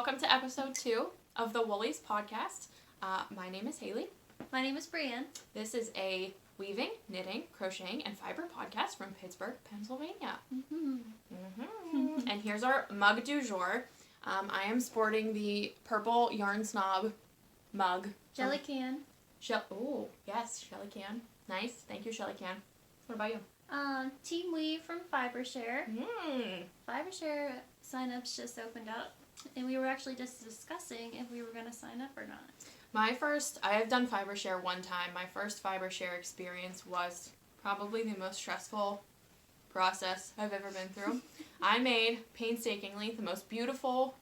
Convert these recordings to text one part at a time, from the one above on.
welcome to episode 2 of the Woolies podcast. My name is Haley. My name is Brienne. This is a weaving, knitting, crocheting, and fiber podcast from Pittsburgh, Pennsylvania. And here's our mug du jour. I am sporting the purple Yarn Snob mug. Jelly can. Oh, yes, Shelly Can. Nice. Thank you, Shelly Can. What about you? Team Weave from FiberShare. Mm. FiberShare sign-ups just opened up, and we were actually just discussing if we were going to sign up or not. I have done FiberShare one time. My first FiberShare experience was probably the most stressful process I've ever been through. I made, painstakingly, the most beautiful,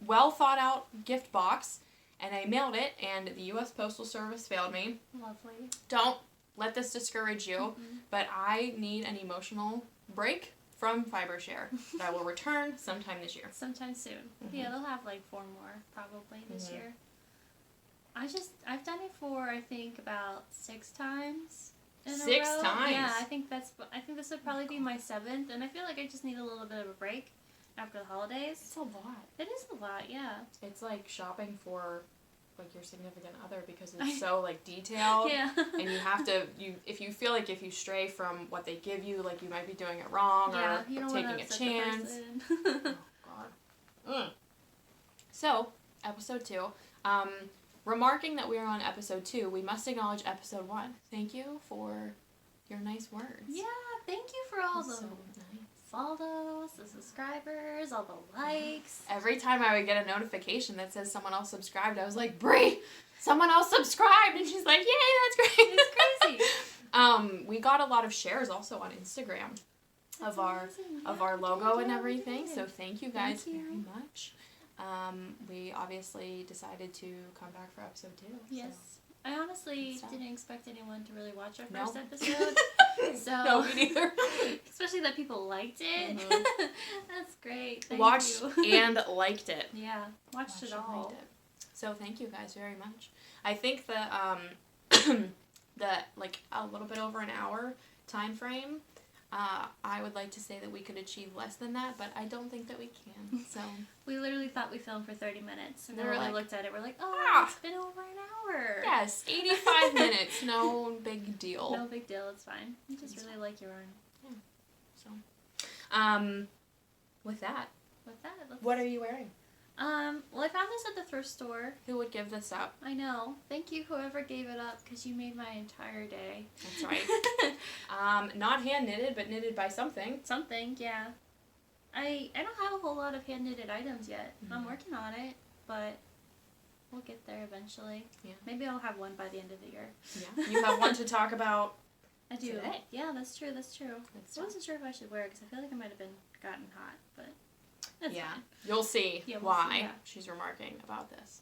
well thought out gift box, and I mailed it, and the U.S. Postal Service failed me. Lovely. Don't let this discourage you, but I need an emotional break from FiberShare that I will return sometime this year. Sometime soon. Yeah, they'll have like 4 more probably this year. I've done it for, I think, about 6 times in a row. 6 times? Yeah, I think this would probably be my 7th, and I feel like I just need a little bit of a break after the holidays. It's a lot. It is a lot, yeah. It's like shopping for like your significant other because it's so like detailed. Yeah. And you have to if you feel like if you stray from what they give you, like you might be doing it wrong or you don't taking want a to chance. The Oh God. So, episode 2. Remarking that we are on episode 2, we must acknowledge episode 1. Thank you for your nice words. Yeah, thank you for all the So nice. follows, the subscribers, all the likes. Every time I would get a notification that says someone else subscribed, I was like, Brie, someone else subscribed! And she's like, yay, that's great! It's crazy. We got a lot of shares also on Instagram of our logo and everything, so thank you guys very much. We obviously decided to come back for episode 2. Yes. So. I honestly didn't expect anyone to really watch our first No. episode. So No, me neither. Especially that people liked it. That's great. Thank Watched you. and liked it. Yeah, watched it all. Liked it. So thank you guys very much. I think that like a little bit over an hour time frame, I would like to say that we could achieve less than that, but I don't think that we can. So We literally thought we filmed for 30 minutes, and then We're we like, looked at it. We're like, oh, it's been over an hour. yes, 85 minutes, no big deal. No big deal. It's fine. I just really like yarn. So, with that, Let's... what are you wearing? Well, I found this at the thrift store. Who would give this up? I know. Thank you, whoever gave it up, because you made my entire day. That's right. Not hand knitted, but knitted by something. Something, yeah. I don't have a whole lot of hand knitted items yet. I'm working on it, but we'll get there eventually. Yeah. Maybe I'll have one by the end of the year. Yeah. You have one to talk about. I do. Today. Yeah, that's true. I wasn't sure if I should wear it because I feel like I might have gotten hot, but that's fine. You'll see We'll why see, yeah. she's remarking about this.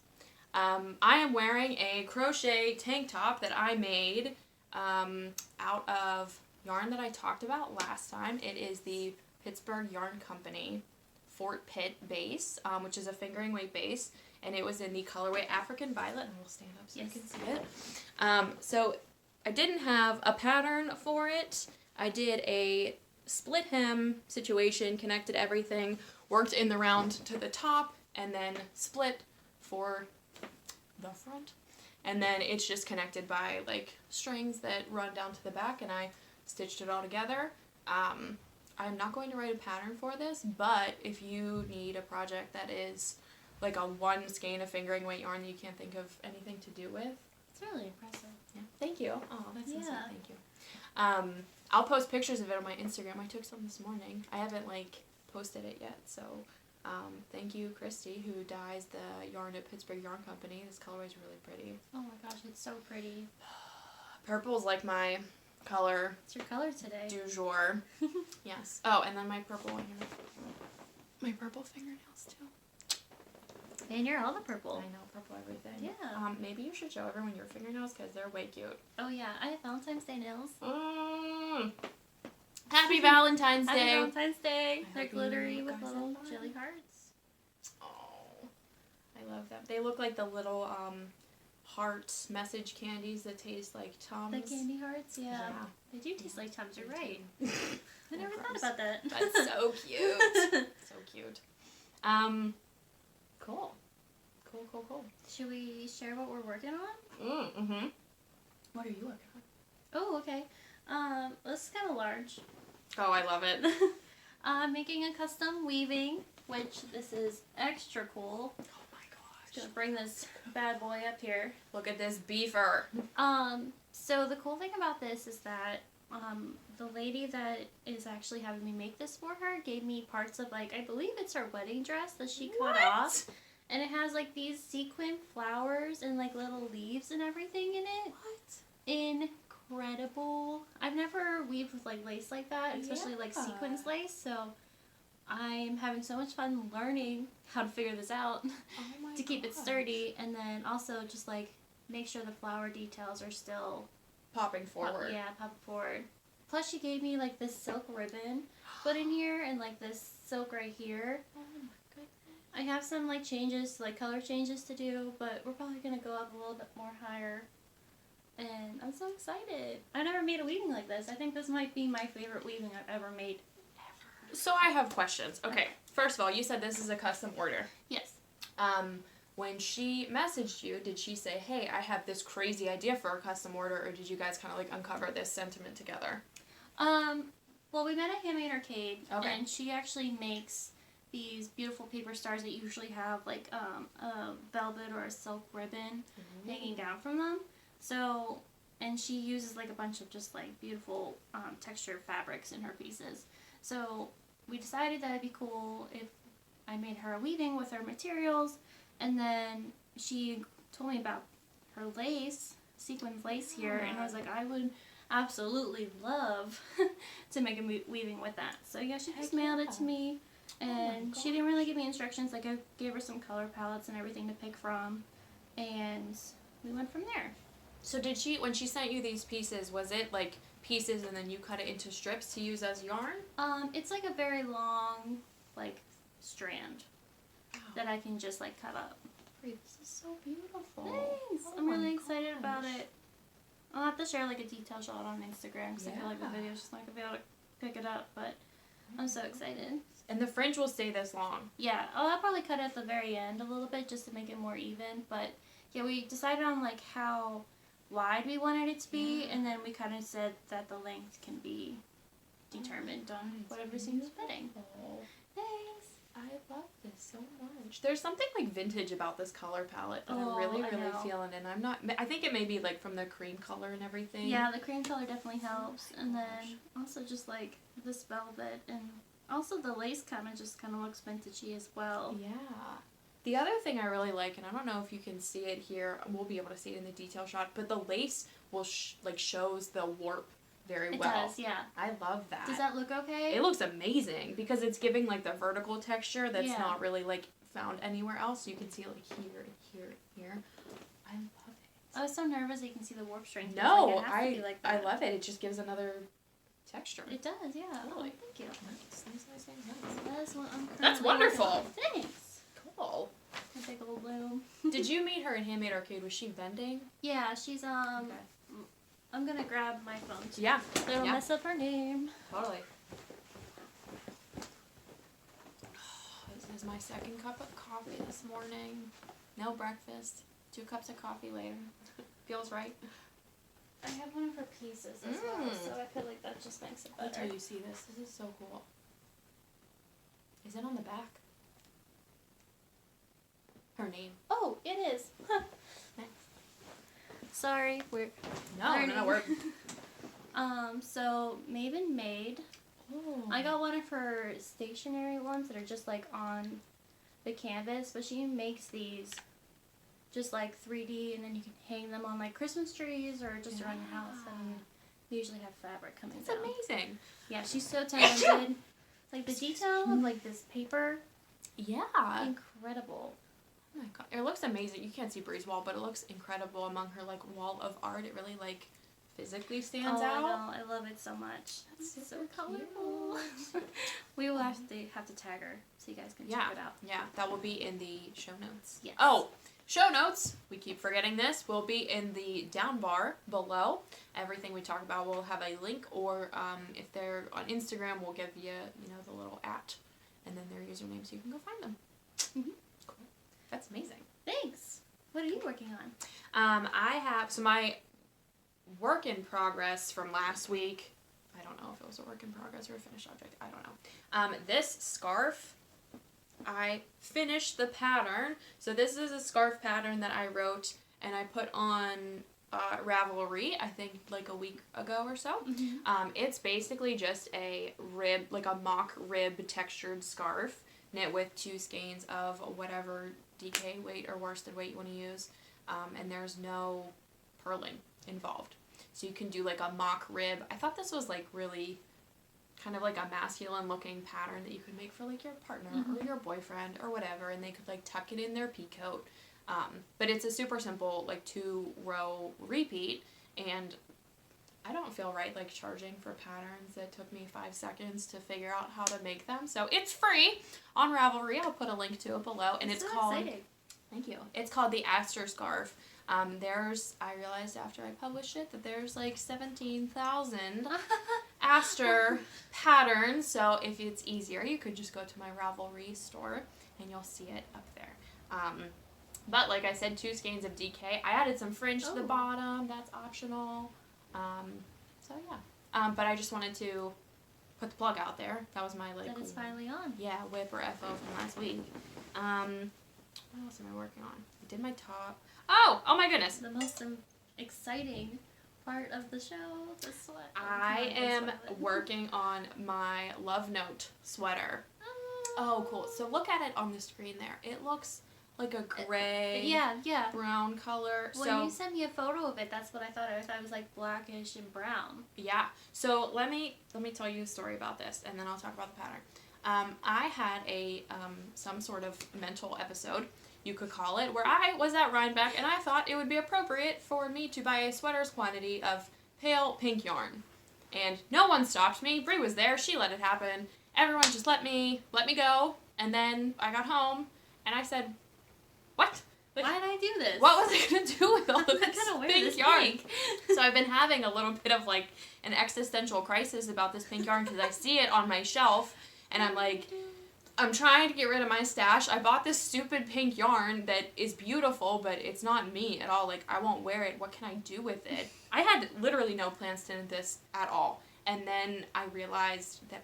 I am wearing a crochet tank top that I made out of yarn that I talked about last time. It is the Pittsburgh Yarn Company Fort Pitt base, which is a fingering weight base, and it was in the colorway African Violet, and I will stand up so you can see it. So I didn't have a pattern for it. I did a split hem situation, connected everything, worked in the round to the top, and then split for the front. And then it's just connected by like strings that run down to the back, and I stitched it all together. I'm not going to write a pattern for this, but if you need a project that is like a one skein of fingering weight yarn that you can't think of anything to do with. It's really impressive. Yeah. Thank you. Oh, that's so sweet. Yeah. Thank you. I'll post pictures of it on my Instagram. I took some this morning. I haven't like posted it yet, so thank you, Christy, who dyes the yarn at Pittsburgh Yarn Company. This colorway is really pretty. Oh my gosh, it's so pretty. Purple's like my color It's your color today. du jour. Yes. Oh, and then my purple one here. My purple fingernails too. And you're all the purple. I know, purple everything. Yeah. Maybe you should show everyone your fingernails because they're way cute. Oh yeah, I have Valentine's Day nails. Happy Valentine's Day. Happy Valentine's Day. I They're hope you glittery with guys little have fun. jelly hearts. Oh, I love them. They look like the little heart message candies that taste like Tums. The candy hearts, yeah. They do taste like Tums, you're right. I never thought about that. That's so cute. So cute. Cool. Cool. Should we share what we're working on? Mm-hmm. What are you working on? Oh, okay. This is kind of large. Oh, I love it. I'm making a custom weaving, which this is extra cool. Oh my gosh. Just gonna bring this bad boy up here. Look at this beefer. So the cool thing about this is that the lady that is actually having me make this for her gave me parts of, like, I believe it's her wedding dress that she cut off. And it has, like, these sequin flowers and, like, little leaves and everything in it. What? Incredible. I've never weaved with, like, lace like that, especially, like, sequins lace, so I'm having so much fun learning how to figure this out to keep it sturdy, and then also just, like, make sure the flower details are still popping forward. Popping forward. Plus, she gave me, like, this silk ribbon put in here and, like, this silk right here. Oh my goodness. I have some, like, changes, like, color changes to do, but we're probably going to go up a little bit more higher. And I'm so excited. I never made a weaving like this. I think this might be my favorite weaving I've ever made. So I have questions. Okay. First of all, you said this is a custom order. Yes. When she messaged you, did she say, hey, I have this crazy idea for a custom order, or did you guys kind of, like, uncover this sentiment together? Well, we met at Handmade Arcade, and she actually makes these beautiful paper stars that usually have, like, a velvet or a silk ribbon hanging down from them. So, and she uses, like, a bunch of just, like, beautiful textured fabrics in her pieces. So, we decided that it'd be cool if I made her a weaving with her materials, and then she told me about her lace, sequins lace here, and I was like, I would absolutely love to make a weaving with that. So, yeah, she just mailed it to me, and she didn't really give me instructions. Like, I gave her some color palettes and everything to pick from, and we went from there. So did she, when she sent you these pieces, was it, like, pieces and then you cut it into strips to use as yarn? It's like a very long, like, strand that I can just, like, cut up. This is so beautiful. Thanks. Oh, I'm really excited about it. I'll have to share, like, a detail shot on Instagram because I feel like the video's just not going to be able to pick it up, but I'm so excited. And the fringe will stay this long? Yeah. I'll probably cut it at the very end a little bit just to make it more even, but yeah, we decided on, like, how wide we wanted it to be, and then we kind of said that the length can be determined on whatever seems fitting. Thanks. I love this so much. There's something, like, vintage about this color palette that I'm really feeling, and I'm not, I think it may be, like, from the cream color and everything. Yeah, the cream color definitely helps, and then also just, like, this velvet, and also the lace kind of looks vintagey as well. Yeah. The other thing I really like, and I don't know if you can see it here, we'll be able to see it in the detail shot, but the lace will, shows the warp very well. It does, yeah. I love that. Does that look okay? It looks amazing, because it's giving, like, the vertical texture that's not really, like, found anywhere else. You can see, like, here, here, here. I love it. I was so nervous that you can see the warp strength. No, like, it has to be like that. I love it. It just gives another texture. It does, yeah. Totally. Oh, thank you. Nice. That's what I'm That's wonderful. Thanks. Cool. A big old bloom. Did you meet her in Handmade Arcade? Was she vending? Yeah, she's I'm gonna grab my phone too. Yeah. It'll mess up her name. Totally. This is my second cup of coffee this morning. No breakfast. 2 cups of coffee later. Feels right. I have one of her pieces as well, so I feel like that just makes it better. Wait till you see this. This is so cool. Is it on the back? Her name. Oh, it is. Sorry, we're we're so Maven made. Oh. I got one of her stationary ones that are just like on the canvas, but she makes these just like 3D, and then you can hang them on like Christmas trees or just around your house, and you usually have fabric coming down. It's amazing. Yeah, she's so talented. Like the detail of like this paper. Yeah. Incredible. Oh my god, it looks amazing. You can't see Bree's wall, but it looks incredible among her, like, wall of art. It really, like, physically stands out. I know. I love it so much. That's so colorful. We will have to tag her so you guys can check it out. Yeah, that will be in the show notes. Yes. Oh, show notes. We keep forgetting this. Will be in the down bar below. Everything we talk about, we'll have a link, or if they're on Instagram, we'll give you, the little @ and then their username so you can go find them. Mm-hmm. Cool. That's amazing. Thanks. What are you working on? I have, so my work in progress from last week, I don't know if it was a work in progress or a finished object, I don't know. This scarf, I finished the pattern. So this is a scarf pattern that I wrote and I put on Ravelry, I think like a week ago or so. Mm-hmm. It's basically just a rib, like a mock rib textured scarf knit with 2 skeins of whatever DK weight or worsted weight you want to use. And there's no purling involved. So you can do like a mock rib. I thought this was like really kind of like a masculine looking pattern that you could make for like your partner or your boyfriend or whatever, and they could like tuck it in their pea coat. But it's a super simple like 2-row repeat, and I don't feel right like charging for patterns that took me 5 seconds to figure out how to make them. So it's free on Ravelry. I'll put a link to it below, and it's so called exciting. Thank you. It's called the Astor Scarf. I realized after I published it that there's like 17,000 Astor patterns, so if it's easier, you could just go to my Ravelry store and you'll see it up there. But like I said, 2 skeins of DK. I added some fringe to the bottom. That's optional. So yeah. But I just wanted to put the plug out there. That was my like. That is finally on. Yeah, whip or FO from last week. What else am I working on? I did my top. Oh my goodness. The most exciting part of the show, the sweat. I am working on my Love Note sweater. Oh, cool. So look at it on the screen there. It looks like a gray, brown color. When you sent me a photo of it, that's what I thought. I thought it was like blackish and brown. Yeah. So let me tell you a story about this, and then I'll talk about the pattern. I had some sort of mental episode, you could call it, where I was at Rhinebeck and I thought it would be appropriate for me to buy a sweater's quantity of pale pink yarn. And no one stopped me. Brie was there. She let it happen. Everyone just let me go. And then I got home and I said, what? Like, why did I do this? What was I going to do with all this pink yarn? Pink. So I've been having a little bit of like an existential crisis about this pink yarn because I see it on my shelf and I'm like, I'm trying to get rid of my stash. I bought this stupid pink yarn that is beautiful, but it's not me at all. Like, I won't wear it. What can I do with it? I had literally no plans to knit this at all. And then I realized that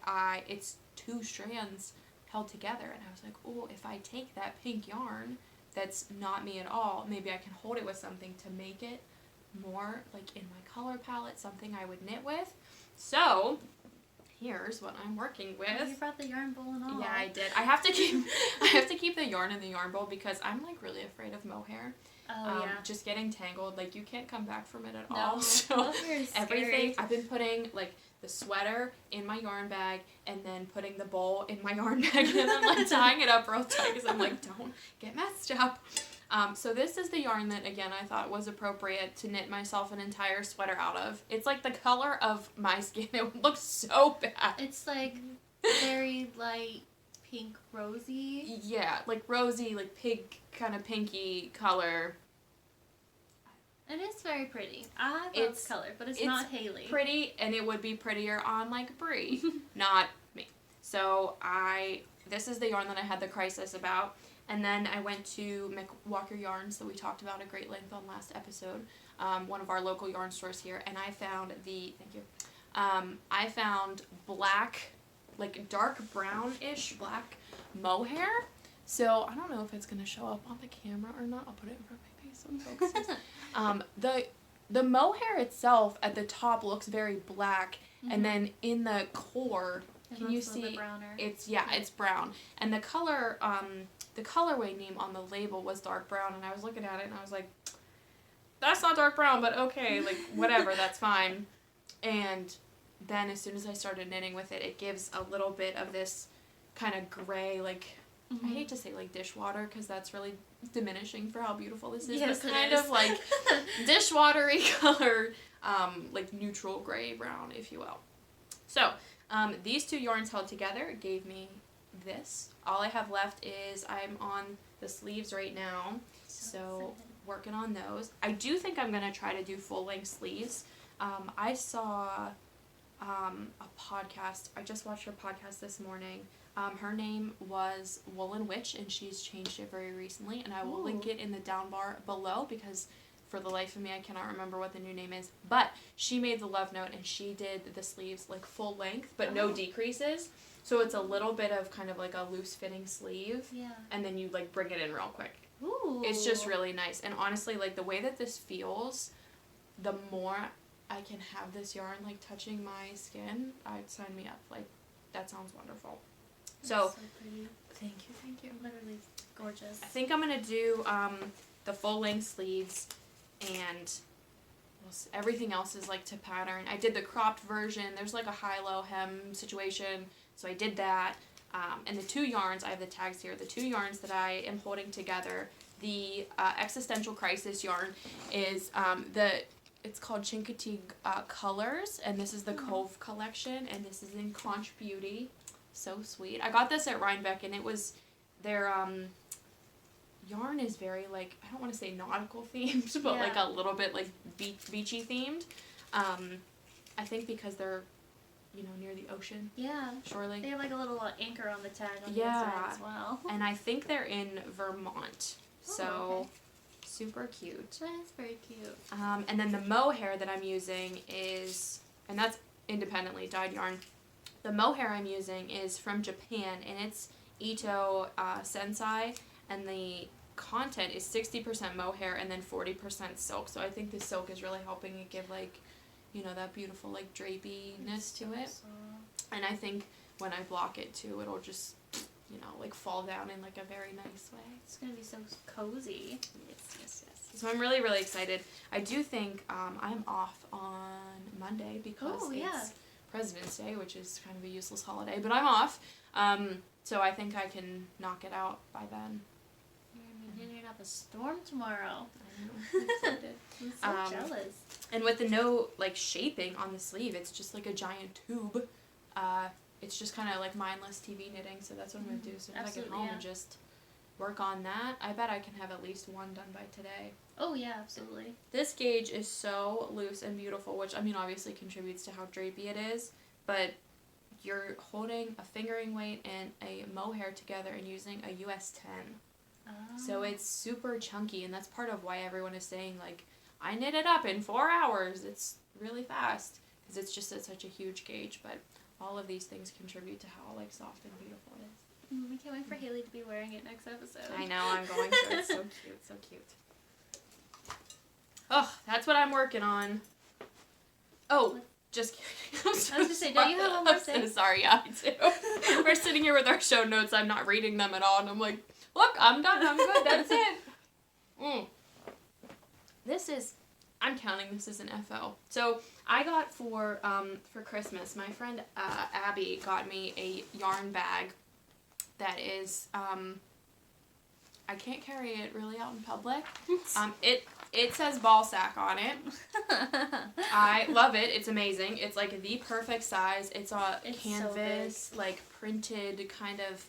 it's 2 strands held together. And I was like, oh, if I take that pink yarn that's not me at all, maybe I can hold it with something to make it more like in my color palette, something I would knit with. So here's what I'm working with. Oh, you brought the yarn bowl and all. Yeah, I did. I have to keep the yarn in the yarn bowl because I'm like really afraid of mohair. Oh yeah. Just getting tangled, like you can't come back from it at no. all. So mohair is everything scary. I've been putting like the sweater in my yarn bag and then putting the bowl in my yarn bag and then like tying it up real tight because I'm like, don't get messed up. So this is the yarn that, again, I thought was appropriate to knit myself an entire sweater out of. It's like the color of my skin. It looks so bad. It's like very light pink rosy. Yeah, like rosy, like pink, kind of pinky color. It is very pretty. I love color, but it's not Haley. Pretty, and it would be prettier on like Brie, not me. So this is the yarn that I had the crisis about. And then I went to Walker Yarns that we talked about at great length on last episode, one of our local yarn stores here, and I found I found black, like dark brownish black mohair. So I don't know if it's gonna show up on the camera or not. I'll put it in front of my face so it focuses. The mohair itself at the top looks very black, and then in the core, can you see? It's brown, and the color. The colorway name on the label was dark brown, and I was looking at it and I was like, that's not dark brown, but okay, like whatever, that's fine. And then as soon as I started knitting with it, it gives a little bit of this kind of gray, like, I hate to say like dishwater because that's really diminishing for how beautiful this is, yes, but kind of like dishwatery color, like neutral gray brown, if you will. So these 2 yarns held together gave me this. All I have left is I'm on the sleeves right now, so working on those. I do think I'm going to try to do full-length sleeves. I saw a podcast. I just watched her podcast this morning. Her name was Woolen Witch, and she's changed it very recently, and I will link it in the down bar below because for the life of me I cannot remember what the new name is. But she made the love note, and she did the sleeves like full length, but no decreases. So it's a little bit of kind of like a loose fitting sleeve, and then you like bring it in real quick. Ooh. It's just really nice, and honestly, like the way that this feels, the more I can have this yarn like touching my skin, I'd sign me up. Like, that sounds wonderful. So pretty. Thank you. Literally gorgeous. I think I'm gonna do the full length sleeves, and everything else is like to pattern. I did the cropped version. There's like a high-low hem situation, so I did that. And the 2 yarns, I have the tags here. The 2 yarns that I am holding together, the Existential Crisis yarn is it's called Chincoteague Colors, and this is the Cove collection, and this is in Conch Beauty. So sweet. I got this at Rhinebeck, and it was their yarn is very like, I don't want to say nautical themed, but like a little bit like beachy themed. I think because they're, you know, near the ocean. Yeah. Surely. They have like a little anchor on the tag on the inside as well. And I think they're in Vermont. So super cute. That is very cute. And then the mohair that I'm using is, and that's independently dyed yarn. The mohair I'm using is from Japan, and it's Ito Sensai, and the content is 60% mohair and then 40% silk. So I think the silk is really helping it give like, you know, that beautiful like drapiness to it. And I think when I block it too, it'll just, you know, like fall down in like a very nice way. It's gonna be so cozy. Yes. So I'm really, really excited. I do think I'm off on Monday because it's President's Day, which is kind of a useless holiday, but I'm off. So I think I can knock it out by then. You're gonna be hitting up a storm tomorrow. I know. I'm so jealous. And with the no like shaping on the sleeve, it's just like a giant tube. It's just kind of like mindless TV knitting, so that's what I'm gonna do. So I get home and just work on that. I bet I can have at least one done by today. Oh yeah, absolutely. This gauge is so loose and beautiful, which I mean obviously contributes to how drapey it is, but you're holding a fingering weight and a mohair together and using a US 10. So it's super chunky, and that's part of why everyone is saying like, I knit it up in 4 hours. It's really fast because it's just such a huge gauge, but all of these things contribute to how like soft and beautiful it is. We can't wait for Haley to be wearing it next episode. I know, I'm going to. It's so cute, so cute. Oh, that's what I'm working on. Oh, just kidding. I was going to say, don't you have one more thing? Sorry, yeah, I do. We're sitting here with our show notes. I'm not reading them at all, and I'm like, look, I'm done. I'm good. That's it. This is, I'm counting this as an FO. So I got for Christmas, my friend Abby got me a yarn bag that is, I can't carry it really out in public. It says ball sack on it. I love it. It's amazing. It's like the perfect size. It's a canvas, so like printed kind of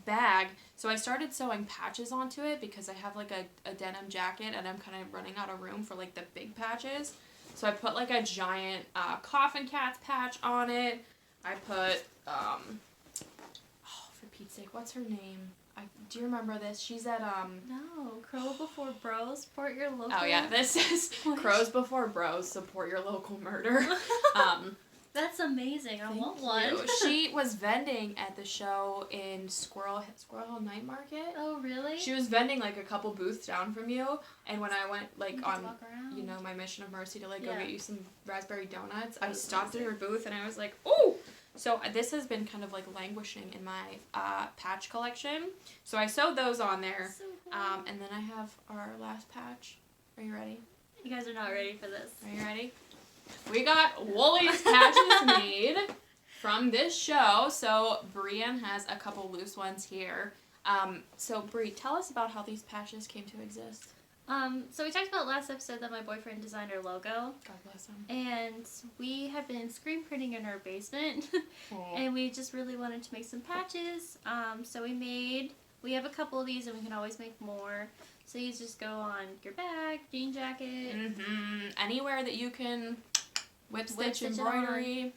bag. So I started sewing patches onto it because I have like a denim jacket and I'm kind of running out of room for like the big patches. So I put like a giant Coffin Cats patch on it. I put, oh, for Pete's sake, what's her name? Do you remember this? She's at, No, Crow Before Bros, support your local. Oh yeah, this is Crows Before Bros, support your local murder. That's amazing. I want one. She was vending at the show in Squirrel Hill Night Market. Oh, really? She was vending like a couple booths down from you, and when I went like on, you know, my mission of mercy to like go get you some raspberry donuts, I stopped at her booth and I was like, ooh! So this has been kind of like languishing in my patch collection. So I sewed those on there, so cool. and then I have our last patch. Are you ready? You guys are not ready for this. Are you ready? We got Woolies patches made from this show. So Brienne has a couple loose ones here. So Bri, tell us about how these patches came to exist. So we talked about last episode that my boyfriend designed our logo. God bless him. And we have been screen printing in our basement. And we just really wanted to make some patches. So we have a couple of these and we can always make more. So these just go on your bag, jean jacket. Anywhere that you can whip stitch embroidery.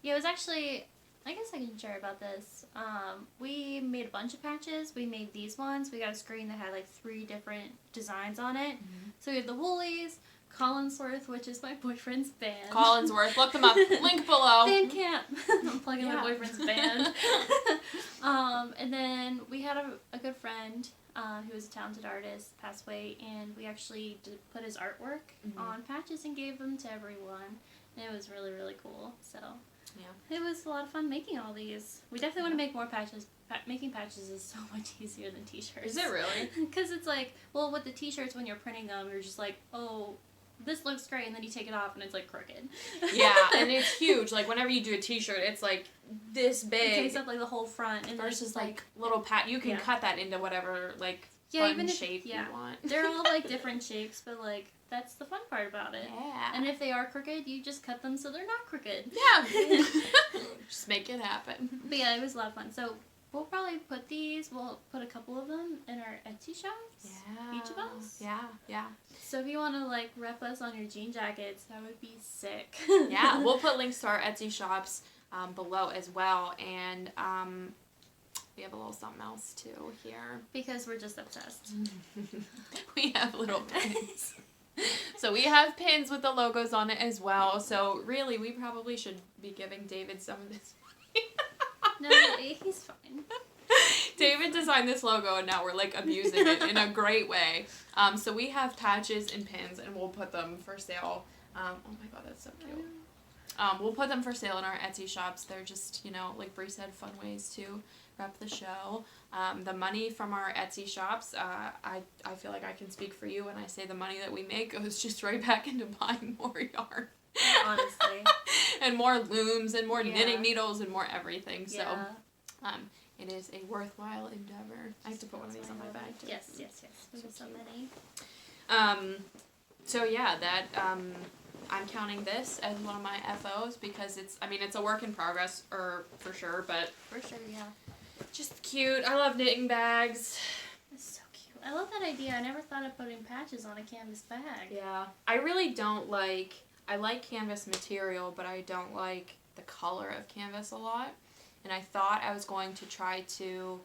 Yeah, it was actually I guess I can share about this. We made a bunch of patches. We made these ones. We got a screen that had like 3 different designs on it. Mm-hmm. So we have the Woolies, Collinsworth, which is my boyfriend's band. Collinsworth, look them up. Link below. Bandcamp. I'm plugging my boyfriend's band. And then we had a good friend who was a talented artist, passed away, and we actually put his artwork on patches and gave them to everyone. And it was really, really cool. So yeah, it was a lot of fun making all these. We definitely want to make more patches. Making patches is so much easier than t-shirts. Is it really? Because it's like, well, with the t-shirts, when you're printing them, you're just like, oh, this looks great, and then you take it off and it's like crooked. Yeah, and it's huge. Like whenever you do a t-shirt, it's like this big. It takes up like the whole front, and versus like little you can cut that into whatever like fun shape you want. They're all like different shapes, but like that's the fun part about it. Yeah. And if they are crooked, you just cut them so they're not crooked. Yeah. Just make it happen. But yeah, it was a lot of fun. So we'll probably we'll put a couple of them in our Etsy shops. Yeah. Each of us. Yeah, yeah. So if you want to like rep us on your jean jackets, that would be sick. Yeah, we'll put links to our Etsy shops below as well, and we have a little something else too here. Because we're just obsessed. We have little pins. So we have pins with the logos on it as well. So really, we probably should be giving David some of this money. No, he's fine. David designed this logo, and now we're like abusing it in a great way. So we have patches and pins, and we'll put them for sale. Oh my god, that's so cute. We'll put them for sale in our Etsy shops. They're just, like Bree said, fun ways to rep the show. The money from our Etsy shops, I feel like I can speak for you when I say the money that we make goes just right back into buying more yarn. Honestly. And more looms and more knitting needles and more everything. So it is a worthwhile endeavor. I have to put one of these on my bag too. Yes. We have so many. So yeah, that I'm counting this as one of my FOs because it's a work in progress, or for sure, but for sure, yeah. Just cute. I love knitting bags. It's so cute. I love that idea. I never thought of putting patches on a canvas bag. Yeah. I really don't I like canvas material, but I don't like the color of canvas a lot. And I thought I was going to try to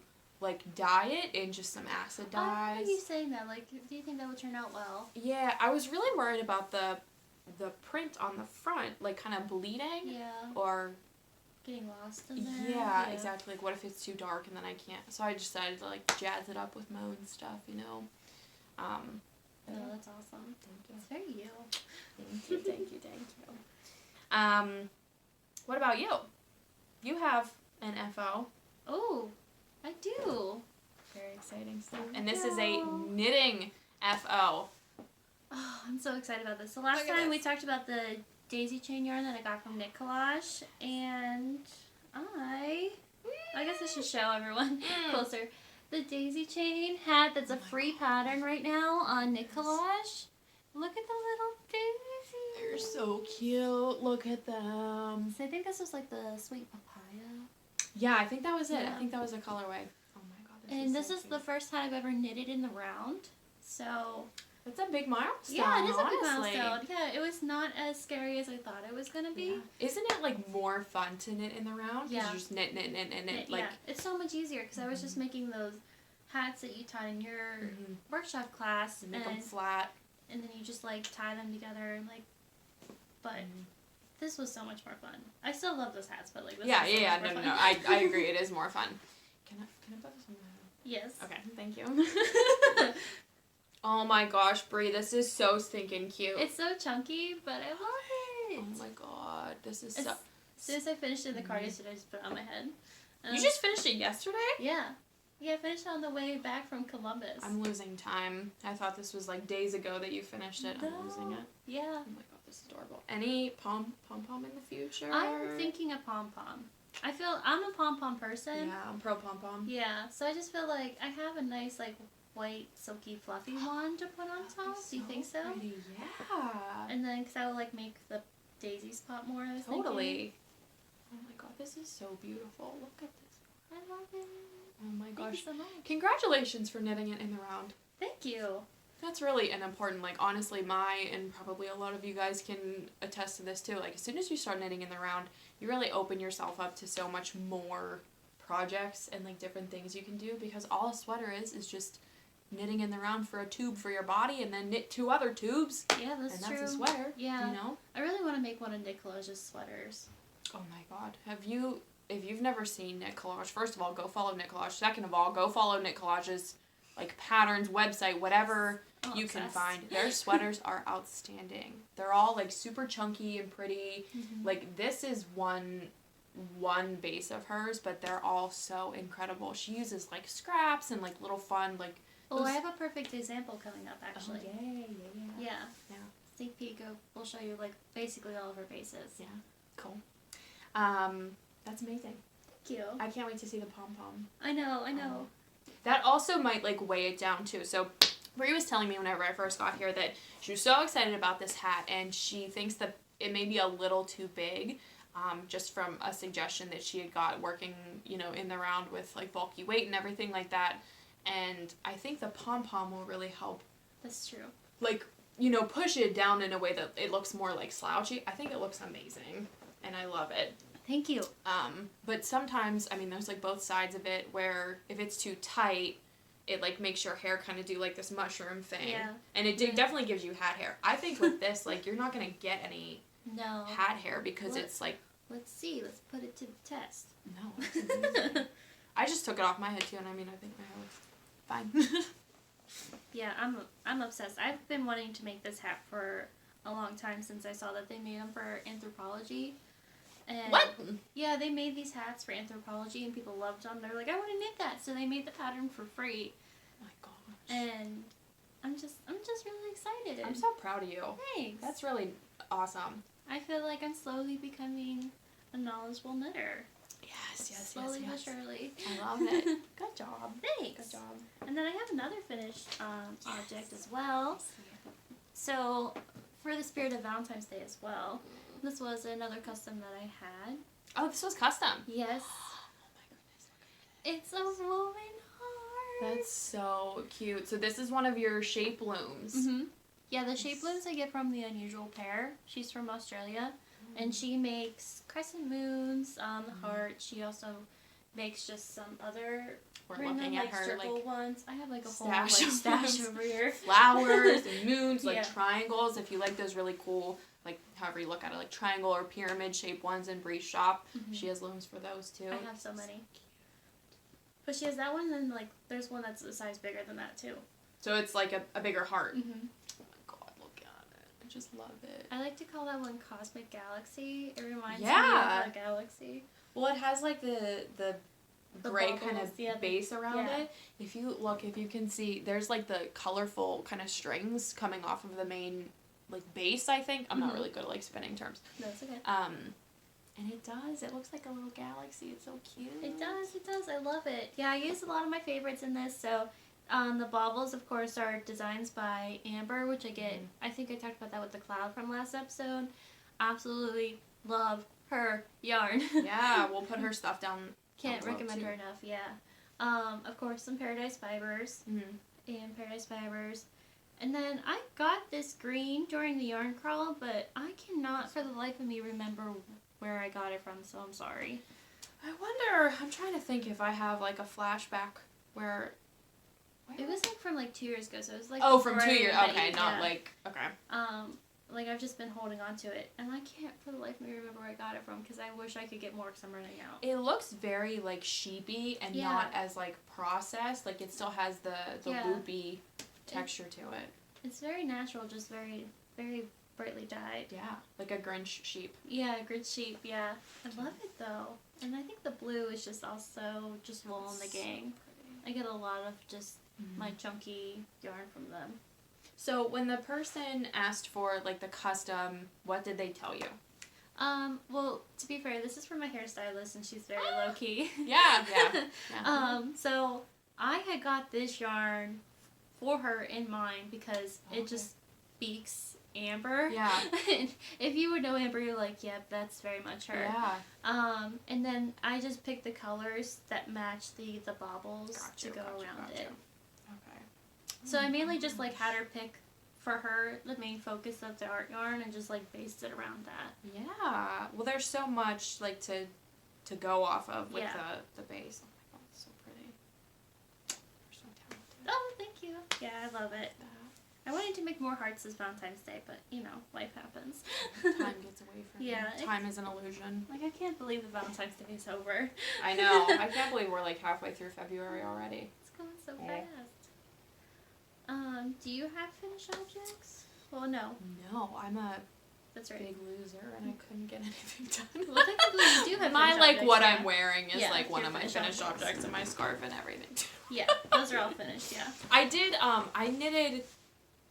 dye it in just some acid dyes. I remember you saying that. Do you think that would turn out well? Yeah, I was really worried about the print on the front, kind of bleeding. Yeah. Or getting lost in there. Yeah, exactly. What if it's too dark and then I can't? So I decided to jazz it up with my own stuff, No, that's awesome. Thank you. It's very you. Thank you. What about you? You have an FO. Oh, I do. Very exciting stuff. And this is a knitting FO. Oh, I'm so excited about this. So last time we talked about the daisy chain yarn that I got from Knit Collage, and I guess I should show everyone closer. The daisy chain hat that's a free pattern right now on Knit Collage. Look at the little daisies. They're so cute. Look at them. So I think this was the sweet papaya. Yeah, I think that was it. Yeah. I think that was a colorway. Oh my god, this is the first time I've ever knitted in the round. So that's a big milestone. Yeah, it is a big milestone. Yeah, it was not as scary as I thought it was gonna be. Yeah. Isn't it more fun to knit in the round? Yeah. You just knit. Yeah, it's so much easier because I was just making those hats that you taught in your workshop class and make them flat, and then you just tie them together and but this was so much more fun. I still love those hats, but this was so much more fun. No. I agree. It is more fun. Can I put this on my head? Yes. Okay. Thank you. Oh my gosh, Brie, this is so stinking cute. It's so chunky, but I love it. Oh my god, this is so... As soon as I finished it in the car yesterday, I just put it on my head. You just finished it yesterday? Yeah. Yeah, I finished it on the way back from Columbus. I'm losing time. I thought this was days ago that you finished it. No. I'm losing it. Yeah. Oh my god, this is adorable. Any pom-pom in the future? I'm thinking a pom-pom. I'm a pom-pom person. Yeah, I'm pro pom-pom. Yeah, so I just feel like I have a nice, white, silky, fluffy one to put on top. Do you think so? Pretty. Yeah. And then, because I would, make the daisies pop more, I was thinking. Totally. Oh my god, this is so beautiful. Look at this. I love it. Oh my gosh. Thank you so much. Congratulations for knitting it in the round. Thank you. That's really an important, like, honestly, and probably a lot of you guys can attest to this too, like, as soon as you start knitting in the round, you really open yourself up to so much more projects and, like, different things you can do, because all a sweater is just knitting in the round for a tube for your body, and then knit 2 other tubes. Yeah, that's true. And that's a sweater, yeah. You know? I really want to make one of Knit Collage's sweaters. Oh my god. If you've never seen Knit Collage, first of all, go follow Knit Collage. Second of all, go follow Knit Collage's, like, patterns, website, whatever you can find. Their sweaters are outstanding. They're all, like, super chunky and pretty. Mm-hmm. Like, this is one base of hers, but they're all so incredible. She uses, like, scraps and, like, little fun, like... Oh, I have a perfect example coming up, actually. Oh, yay, yeah. Sneak peek we'll show you, like, basically all of her bases. Yeah, cool. That's amazing. Thank you. I can't wait to see the pom-pom. I know. That also might, like, weigh it down, too. So, Brie was telling me whenever I first got here that she was so excited about this hat, and she thinks that it may be a little too big, just from a suggestion that she had got working, you know, in the round with, like, bulky weight and everything like that. And I think the pom-pom will really help. That's true. Like, you know, push it down in a way that it looks more, like, slouchy. I think it looks amazing, and I love it. Thank you. But sometimes, I mean, there's, like, both sides of it, where if it's too tight, it, like, makes your hair kind of do, like, this mushroom thing. Yeah. And it definitely gives you hat hair. I think with this, like, you're not going to get any hat hair because it's, like... Let's see. Let's put it to the test. No, it's amazing. I just took it off my head, too, and I mean, I think my hair looks fine. Yeah, I'm obsessed. I've been wanting to make this hat for a long time since I saw that they made them for Anthropology. And what? Yeah, they made these hats for Anthropology, and people loved them. They're like, I want to knit that, so they made the pattern for free. Oh my gosh. And I'm just really excited. I'm so proud of you. Thanks. That's really awesome. I feel like I'm slowly becoming a knowledgeable knitter. Yes. Slowly but surely. I love it. Good job. Thanks. Good job. And then I have another finished object as well. So, for the spirit of Valentine's Day as well, this was another custom that I had. Oh, this was custom? Yes. Oh my goodness. It's a woven heart. That's so cute. So this is one of your shape looms. Mm-hmm. Yeah, the shape looms I get from the Unusual Pair. She's from Australia. And she makes crescent moons, the heart. She also makes just some other looking at her circle like ones. I have like a whole stash over here. Flowers and moons, like triangles. If you like those really cool, like however you look at it, like triangle or pyramid shaped ones in Bree's shop, she has looms for those too. I have so many. But she has that one, and like there's one that's a size bigger than that too. So it's like a bigger heart. Mm-hmm. I just love it. I like to call that one Cosmic Galaxy. It reminds me of a galaxy. Well, it has like the gray bubbles, kind of base around it. If you can see, there's like the colorful kind of strings coming off of the main like base, I think. I'm not really good at like spinning terms. No, it's okay. And it looks like a little galaxy. It's so cute. It does. I love it. Yeah, I used a lot of my favorites in this, so the baubles, of course, are designs by Amber, which I get, I think I talked about that with the cloud from last episode. Absolutely love her yarn. Yeah, we'll put her stuff down. Can't recommend her enough, yeah. Of course, some Paradise Fibers. And Paradise Fibers. And then I got this green during the yarn crawl, but I cannot for the life of me remember where I got it from, so I'm sorry. I wonder, I'm trying to think if I have like a flashback where... It was like from like 2 years ago, so it was like from 2 years. Okay, not like like I've just been holding on to it, and I can't for the life of me remember where I got it from because I wish I could get more because I'm running out. It looks very like sheepy and not as like processed. Like it still has the loopy texture to it. It's very natural, just very very brightly dyed. Yeah, like a Grinch sheep. Yeah, Grinch sheep. Yeah, I love it though, and I think the blue is just also just wool in the gang. I get a lot of just my chunky yarn from them. So when the person asked for like the custom, what did they tell you? Well, to be fair, this is from my hairstylist and she's very low key. Yeah. So I had got this yarn for her in mind because it just speaks Amber. Yeah. And if you would know Amber, you're like, yep, that's very much her. Yeah. And then I just picked the colors that match the baubles to go around it. Okay. So I mainly just like had her pick for her the main focus of the art yarn and just like based it around that. Yeah. Well, there's so much like to go off of with the base. Oh my god, it's so pretty. You're so talented. Oh, thank you. Yeah, I love it. I wanted to make more hearts this Valentine's Day, but you know, life happens. Time gets away from you. Time is an illusion. Like, I can't believe the Valentine's Day is over. I know. I can't believe we're like halfway through February already. It's going so fast. Do you have finished objects? Well, no. No, I'm a That's right. big loser and I couldn't get anything done. Well, technically you do have my finished like objects, what yeah. I'm wearing is Yeah, like one your of my finished objects and my scarf and everything. Yeah, those are all finished, yeah. I did I knitted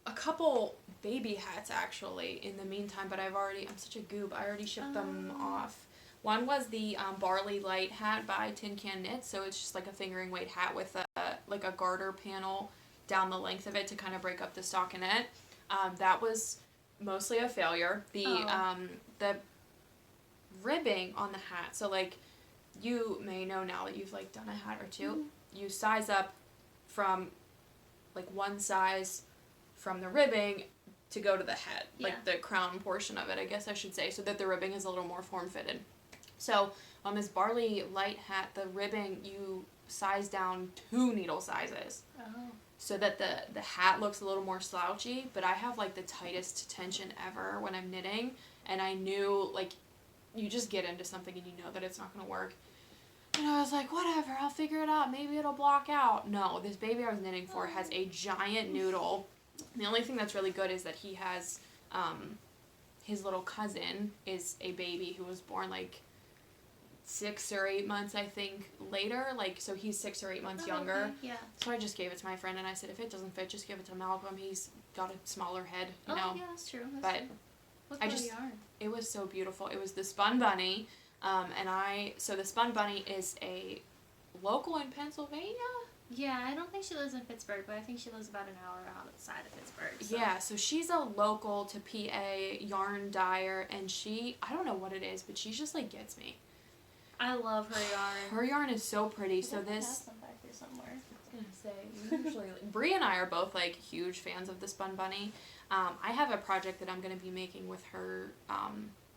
a couple baby hats actually in the meantime, but I'm such a goob. I already shipped them off. One was the Barley Light hat by Tin Can Knit, so it's just like a fingering weight hat with a garter panel down the length of it to kind of break up the stockinette. That was mostly a failure. The ribbing on the hat, so like you may know now that you've like done a hat or two, you size up from like one size from the ribbing to go to the head, like the crown portion of it, I guess I should say, so that the ribbing is a little more form-fitted. So on this Barley Light hat, the ribbing, you size down 2 needle sizes. Oh. So that the hat looks a little more slouchy, but I have like the tightest tension ever when I'm knitting, and I knew like you just get into something and you know that it's not going to work. And I was like, whatever, I'll figure it out. Maybe it'll block out. No, this baby I was knitting for has a giant noodle. The only thing that's really good is that he has, his little cousin is a baby who was born like 6 or 8 months, I think, later. Like, so he's 6 or 8 months younger. Okay. Yeah. So I just gave it to my friend and I said, if it doesn't fit, just give it to Malcolm. He's got a smaller head, you know. Yeah, that's true. But what color yarn? It was so beautiful. It was the Spun Bunny. So the Spun Bunny is a local in Pennsylvania. Yeah, I don't think she lives in Pittsburgh, but I think she lives about an hour outside of Pittsburgh. So. Yeah, so she's a local to PA yarn dyer, and I don't know what it is, but she just like gets me. I love her yarn. Her yarn is so pretty. So I this. have some back here somewhere. I was gonna say, usually Bree and I are both like huge fans of the Spun Bunny. I have a project that I'm gonna be making with her,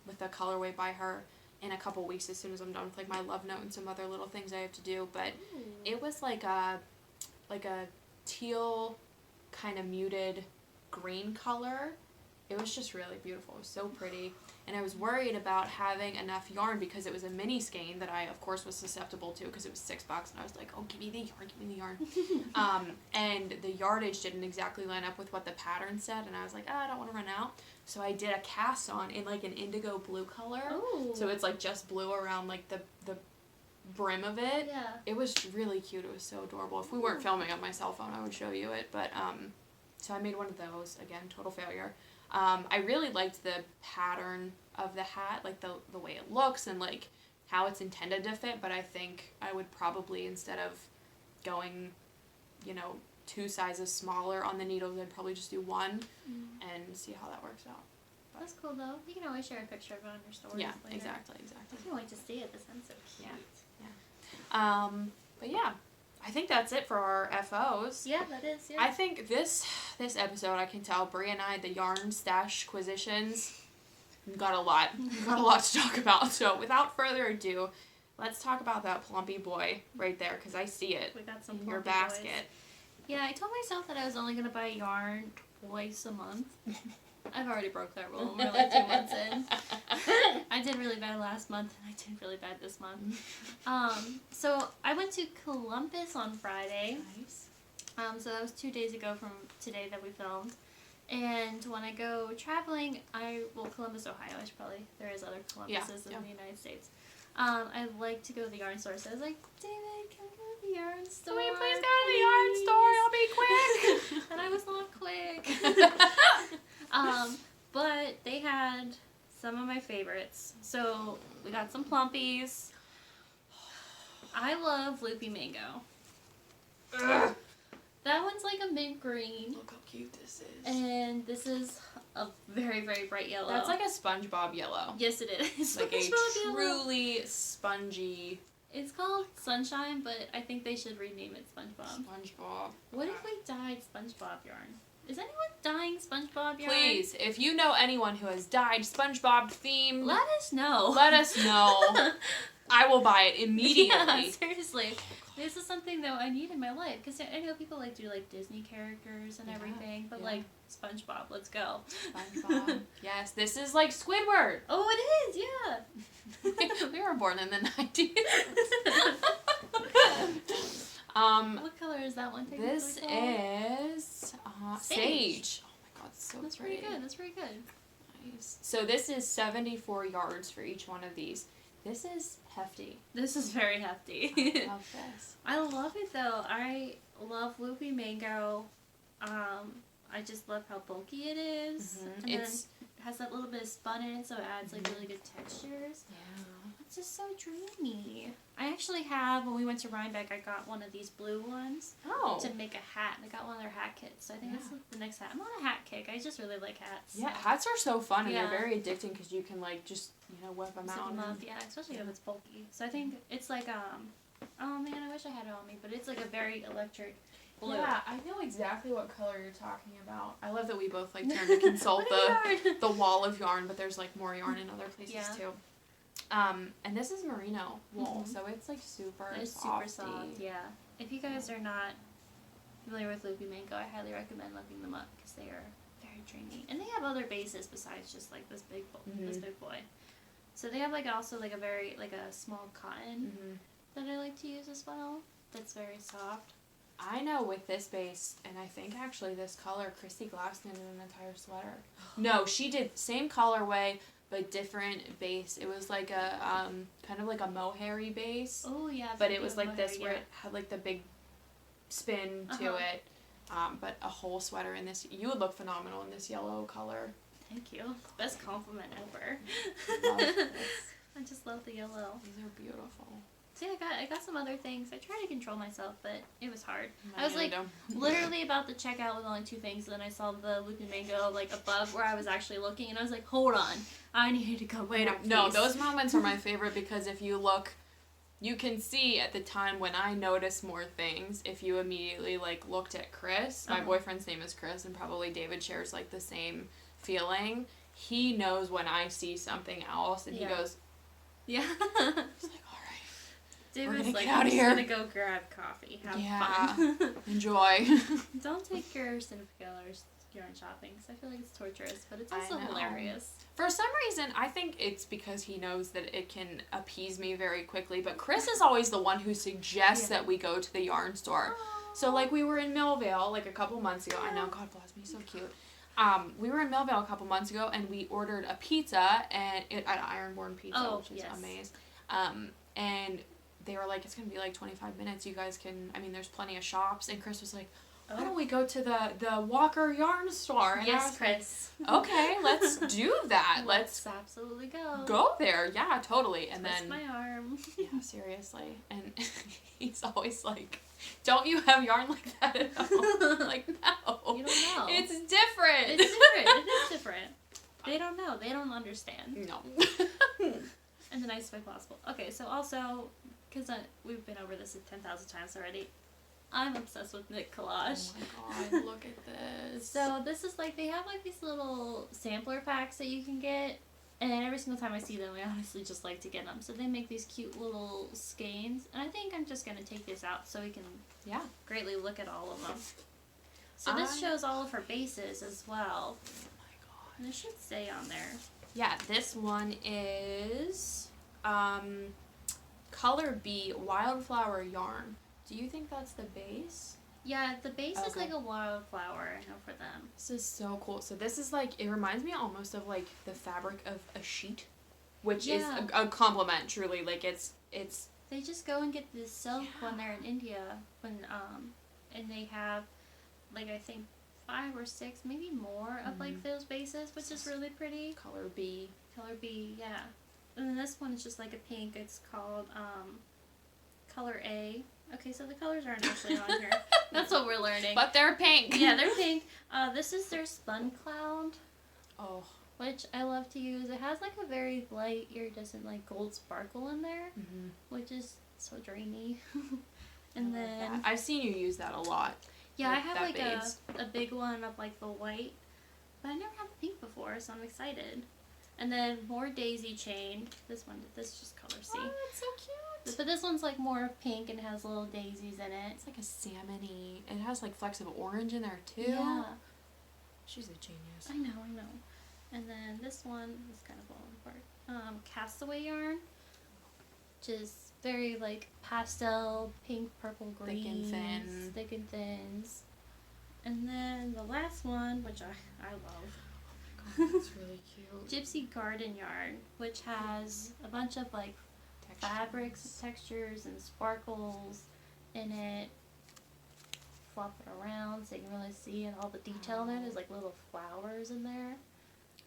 with a colorway by her, in a couple weeks as soon as I'm done with like my love note and some other little things I have to do. But it was like a teal kind of muted green color. It was just really beautiful. It was so pretty. And I was worried about having enough yarn because it was a mini skein that I, of course, was susceptible to because it was $6. And I was like, oh, give me the yarn. And the yardage didn't exactly line up with what the pattern said. And I was like, I don't want to run out. So I did a cast on in like an indigo blue color. Ooh. So it's like just blue around like the brim of it. Yeah. It was really cute. It was so adorable. If we weren't filming on my cell phone, I would show you it. But so I made one of those. Again, total failure. I really liked the pattern of the hat, like the way it looks and like how it's intended to fit, but I think I would probably, instead of going, 2 sizes smaller on the needles, I'd probably just do 1 and see how that works out. But that's cool though. You can always share a picture of it on your stories. Yeah, later. exactly. I can't wait to see it. This sounds so cute. Yeah. But yeah. I think that's it for our FOs. Yeah, that is, yeah. I think this episode, I can tell, Brie and I, the yarn stash quisitions, we've got a lot. We've got a lot to talk about. So without further ado, let's talk about that plumpy boy right there, because I see it we got some in your basket. Boys. Yeah, I told myself that I was only going to buy yarn twice a month. I've already broke that rule. We're like 2 months in. I did really bad last month, and I did really bad this month. So I went to Columbus on Friday. Nice. So that was 2 days ago from today that we filmed. And when I go traveling, Columbus, Ohio, there is other Columbuses in the United States. I like to go to the yarn store. So I was like, David, can we go to the yarn store? Can we please go to the yarn store? It'll be quick. And I was not quick. But they had some of my favorites. So we got some plumpies. I love Loopy Mango. Ugh. That one's like a mint green. Look how cute this is. And this is a very, very bright yellow. That's like a SpongeBob yellow. Yes, it is. Like a truly spongy It's called Sunshine, but I think they should rename it SpongeBob. SpongeBob. What if we dyed SpongeBob yarn? Is anyone dyeing SpongeBob yarn? Please, if you know anyone who has dyed SpongeBob themed, let us know. Let us know. I will buy it immediately. Yeah, seriously. This is something that I need in my life, because I know people like do like Disney characters and everything, but like SpongeBob, let's go. SpongeBob. Yes, this is like Squidward. Oh, it is, yeah. We were born in the 90s. What color is that one? This is Sage. Oh my god, it's so That's pretty. pretty good. That's pretty good. Nice. So this is 74 yards for each one of these. This is hefty. This is very hefty. I love this. I love it though. I love Loopy Mango. I just love how bulky it is. Mm-hmm. And then it has that little bit of spun in it, so it adds like really good textures. Yeah. It's just so dreamy. I actually have, when we went to Rhinebeck, I got one of these blue ones to make a hat. I got one of their hat kits, so I think that's the next hat. I'm on a hat kick. I just really like hats. Yeah, hats are so fun, and they're very addicting because you can like just, whip them out. Yeah, especially if it's bulky. So I think it's like, oh man, I wish I had it on me, but it's like a very electric blue. Yeah, I know exactly what color you're talking about. I love that we both like turn to consult the wall of yarn, but there's like more yarn in other places too. And this is merino wool, so it's like super super soft, yeah. If you guys are not familiar with Loopy Mango, I highly recommend looking them up because they are very dreamy. And they have other bases besides just like this big boy. So they have like also like a very like a small cotton that I like to use as well. That's very soft. I know with this base, and I think actually this color, Christy Glass did an entire sweater. No, she did same colorway, but different base. It was like a kind of like a mohairy base. Oh yeah. But it was like this where it had like the big spin to it. But a whole sweater in this. You would look phenomenal in this yellow color. Thank you. Best compliment ever. I just love the yellow. These are beautiful. See, I got some other things. I tried to control myself, but it was hard. I was like literally about to check out with only 2 things, and then I saw the Loopy Mango like above where I was actually looking, and I was like, hold on, I needed to go. Wait, no, those moments are my favorite because if you look, you can see at the time when I noticed more things. If you immediately like looked at Chris, my boyfriend's name is Chris, and probably David shares like the same feeling. He knows when I see something else, and he goes, yeah. He's like, David's like, I'm just gonna go grab coffee. Have fun. Enjoy. Don't take your significant other's yarn shopping, because I feel like it's torturous, but it's also hilarious. For some reason, I think it's because he knows that it can appease me very quickly, but Chris is always the one who suggests that we go to the yarn store. Aww. So, like, we were in Millvale, like, a couple months ago. I know, God bless me, so cute. We were in Millvale a couple months ago, and we ordered a pizza, and at Ironborn Pizza, which is amazing. And they were like, it's going to be like 25 minutes. You guys can, there's plenty of shops. And Chris was like, why don't we go to the Walker yarn store? And yes, Chris. Like, okay, let's do that. Let's absolutely go. Go there. Yeah, totally. And twist then my arm. Yeah, seriously. And he's always like, don't you have yarn like that at home? Like, no. You don't know. It's different. It's different. It is different. They don't know. They don't understand. No. In the nicest way possible. Okay, so also, because we've been over this 10,000 times already, I'm obsessed with knit collage. Oh my god, look at this. So this is like, they have like these little sampler packs that you can get, and every single time I see them, I honestly just like to get them. So they make these cute little skeins, and I think I'm just going to take this out so we can greatly look at all of them. So this shows all of her bases as well. Oh my god. And it should say on there. Yeah, this one is Color B Wildflower Yarn. Do you think that's the base? Yeah, the base is like a wildflower, I know, for them. This is so cool. So this is like, it reminds me almost of like the fabric of a sheet, which is a compliment, truly. Like it's. They just go and get this silk when they're in India, and they have, like, I think 5 or 6, maybe more of like those bases, which is really pretty. Color B. Color B, yeah. And then this one is just like a pink. It's called Color A. Okay, so the colors aren't actually on here. That's what we're learning. But they're pink. Yeah, they're pink. This is their Spun Cloud. Oh. Which I love to use. It has like a very light iridescent like gold sparkle in there, which is so drainy. And then I've seen you use that a lot. Yeah, I have like a big one of like the white, but I never had the pink before, so I'm excited. And then more daisy chain. This just color C. Oh, it's so cute. But this one's like more pink and has little daisies in it. It's like a salmon-y. It has like flecks of orange in there too. Yeah. She's a genius. I know. And then this one is kind of falling apart. Castaway yarn, which is very like pastel, pink, purple, green, thick and thins. And then the last one, which I love. God, that's really cute. Gypsy Garden Yarn, which has a bunch of like fabrics, textures, and sparkles in it. Flop it around so you can really see, and all the detail in it is like little flowers in there.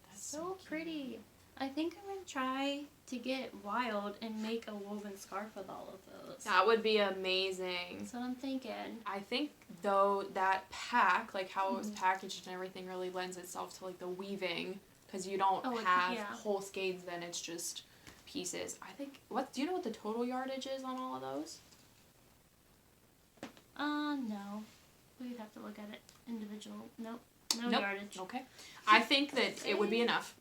That's so pretty. I think I'm going to try to get wild and make a woven scarf with all of those. That would be amazing. That's what I'm thinking. I think, though, that pack, like how it was packaged and everything, really lends itself to like the weaving, because you don't have whole skeins, then it's just pieces. I think, do you know what the total yardage is on all of those? No. We'd have to look at it individual. Nope. No yardage. Okay. I think that it would be enough.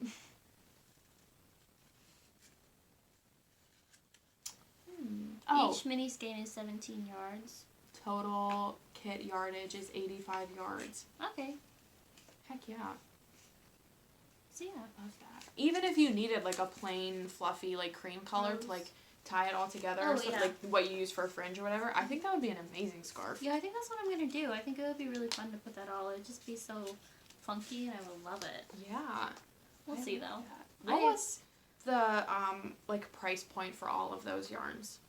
Each mini skein is 17 yards. Total kit yardage is 85 yards. Okay. Heck yeah. So yeah. I love that. Even if you needed like a plain fluffy like cream color to like tie it all together, like what you use for a fringe or whatever, I think that would be an amazing scarf. Yeah, I think that's what I'm gonna do. I think it would be really fun to put that all. It'd just be so funky, and I would love it. Yeah. We'll see though. What was the like price point for all of those yarns?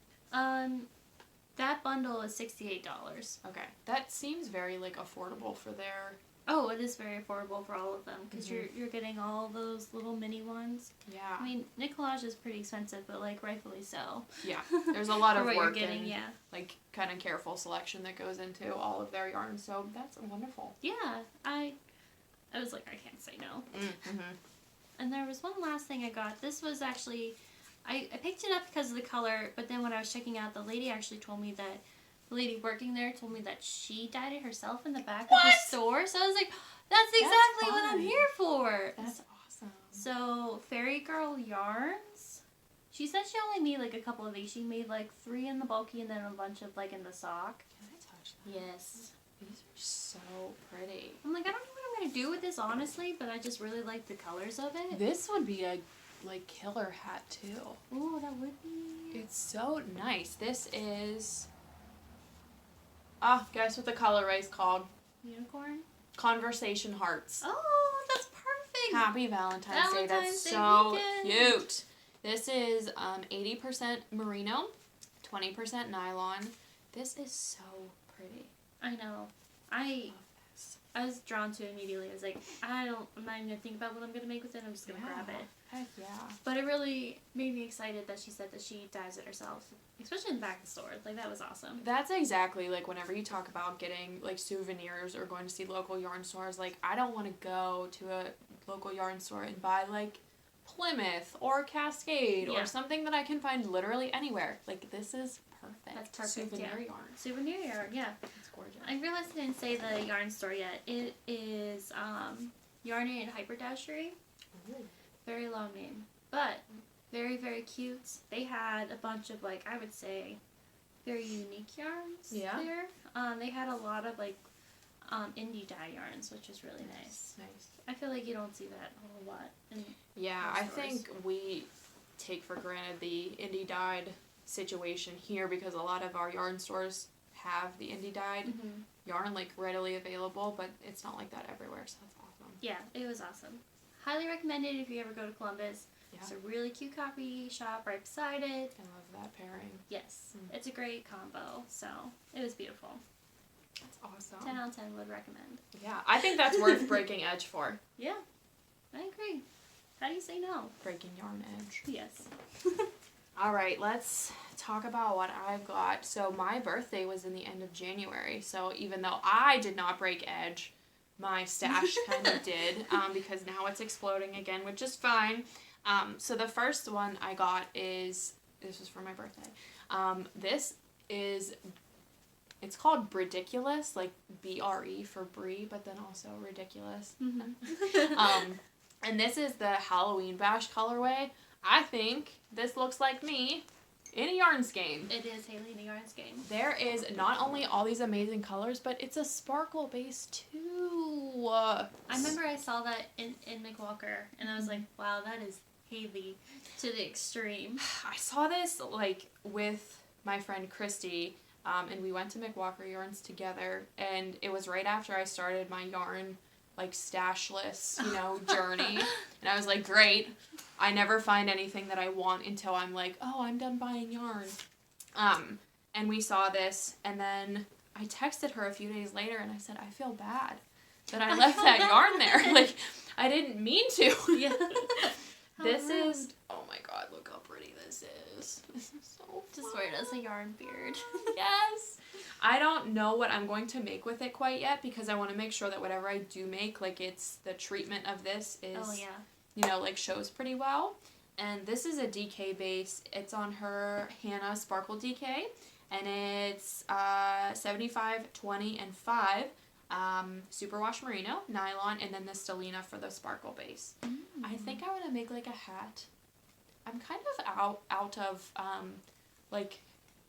That bundle is $68. Okay, that seems very like affordable for their. Oh, it is very affordable for all of them because you're getting all those little mini ones. Yeah. I mean, Nicolage is pretty expensive, but like rightfully so. Yeah, there's a lot of what work you're getting, and like kind of careful selection that goes into all of their yarns. So that's wonderful. Yeah, I was like, I can't say no. Mm-hmm. And there was one last thing I got. This was actually, I picked it up because of the color, but then when I was checking out, the lady actually told me that, the lady working there told me that she dyed it herself in the back of the store. So I was like, that's exactly what I'm here for. That's awesome. So, Fairy Girl Yarns. She said she only made like a couple of these. She made like 3 in the bulky and then a bunch of like in the sock. Can I touch them? Yes. These are so pretty. I'm like, I don't know what I'm going to do with this, honestly, but I just really like the colors of it. This would be a like killer hat too. Ooh, that would be. It's so nice. This is. Guess what the color is called? Unicorn? Conversation Hearts. Oh, that's perfect. Happy Valentine's Day. That's so cute. This is 80% merino, 20% nylon. This is so pretty. I know. I was drawn to it immediately. I was like, I'm not even going to think about what I'm going to make with it. I'm just going to grab it. Heck yeah. But it really made me excited that she said that she dyes it herself. Especially in the back of the store. Like, that was awesome. That's exactly, like, whenever you talk about getting, like, souvenirs or going to see local yarn stores, like, I don't want to go to a local yarn store and buy, like, Plymouth or Cascade or something that I can find literally anywhere. Like, this is perfect. That's perfect, Souvenir yarn. Souvenir yarn, yeah. It's gorgeous. I realized I didn't say the yarn store yet. It is Yarny and Hyperdashery. Ooh. Very long name. But very, very cute. They had a bunch of, like, I would say, very unique yarns there. They had a lot of, like, indie dye yarns, which is really nice. I feel like you don't see that a whole lot in I think we take for granted the indie dyed situation here because a lot of our yarn stores have the indie dyed yarn, like, readily available, but it's not like that everywhere, so that's awesome. Yeah, it was awesome. Highly recommended if you ever go to Columbus. Yeah. It's a really cute copy shop right beside it. I love that pairing. Yes. It's a great combo. So, it was beautiful. That's awesome. 10 out of 10 would recommend. Yeah, I think that's worth breaking edge for. Yeah, I agree. How do you say no? Breaking yarn edge. Yes. All right, let's talk about what I've got. So, my birthday was in the end of January. So, even though I did not break edge, my stash kind of did, because now it's exploding again, which is fine. So the first one I got this was for my birthday, This is, it's called Brediculous, like B-R-E for Brie, but then also ridiculous. Mm-hmm. And this is the Halloween Bash colorway. I think this looks like me in a yarn skein. It is Haley in a yarn skein. There is not only all these amazing colors, but it's a sparkle base too. I remember I saw that in McWalker, and I was like, wow, that is Haley to the extreme. I saw this like with my friend Christy, and we went to McWalker Yarns together, and it was right after I started my yarn like stashless, journey. And I was like, great. I never find anything that I want until I'm like, oh, I'm done buying yarn. And we saw this, and then I texted her a few days later, and I said, I feel bad that I left that yarn there. Like, I didn't mean to. Yeah. This is, oh my god, look how pretty this is. This is so fun. Just wear it as a yarn beard. Yes. I don't know what I'm going to make with it quite yet, because I want to make sure that whatever I do make, like, it's the treatment of this is, like, shows pretty well. And this is a DK base. It's on her Hanna Sparkle DK, and it's 75, 20, and 5 superwash merino, nylon, and then the stellina for the sparkle base. I think I want to make, like, a hat. I'm kind of out of, like,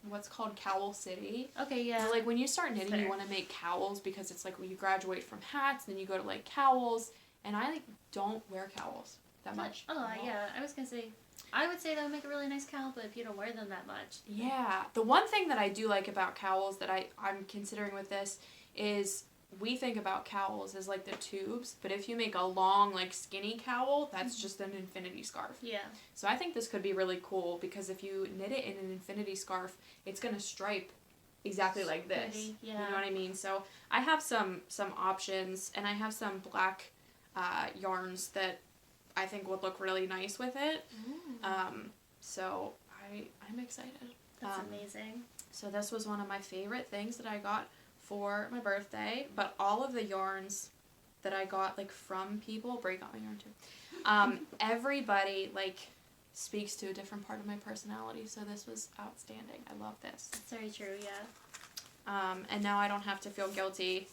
what's called Cowl City. Okay, yeah. So, like, when you start knitting, you want to make cowls, because it's, like, when you graduate from hats, then you go to, like, cowls, and I, like, don't wear cowls that much. Oh, yeah. I was going to say, I would say that would make a really nice cowl, but if you don't wear them that much. Yeah. The one thing that I do like about cowls that I'm considering with this is we think about cowls as, like, the tubes, but if you make a long, like, skinny cowl, that's just an infinity scarf. Yeah. So I think this could be really cool, because if you knit it in an infinity scarf, it's going to stripe exactly like this. Pretty, yeah. You know what I mean? So I have some options, and I have some black yarns that I think would look really nice with it. So I'm excited. That's amazing. So this was one of my favorite things that I got for my birthday, but all of the yarns that I got, like, from people, Brie got my yarn too, everybody, like, speaks to a different part of my personality, so this was outstanding. I love this. That's very true, yeah. And now I don't have to feel guilty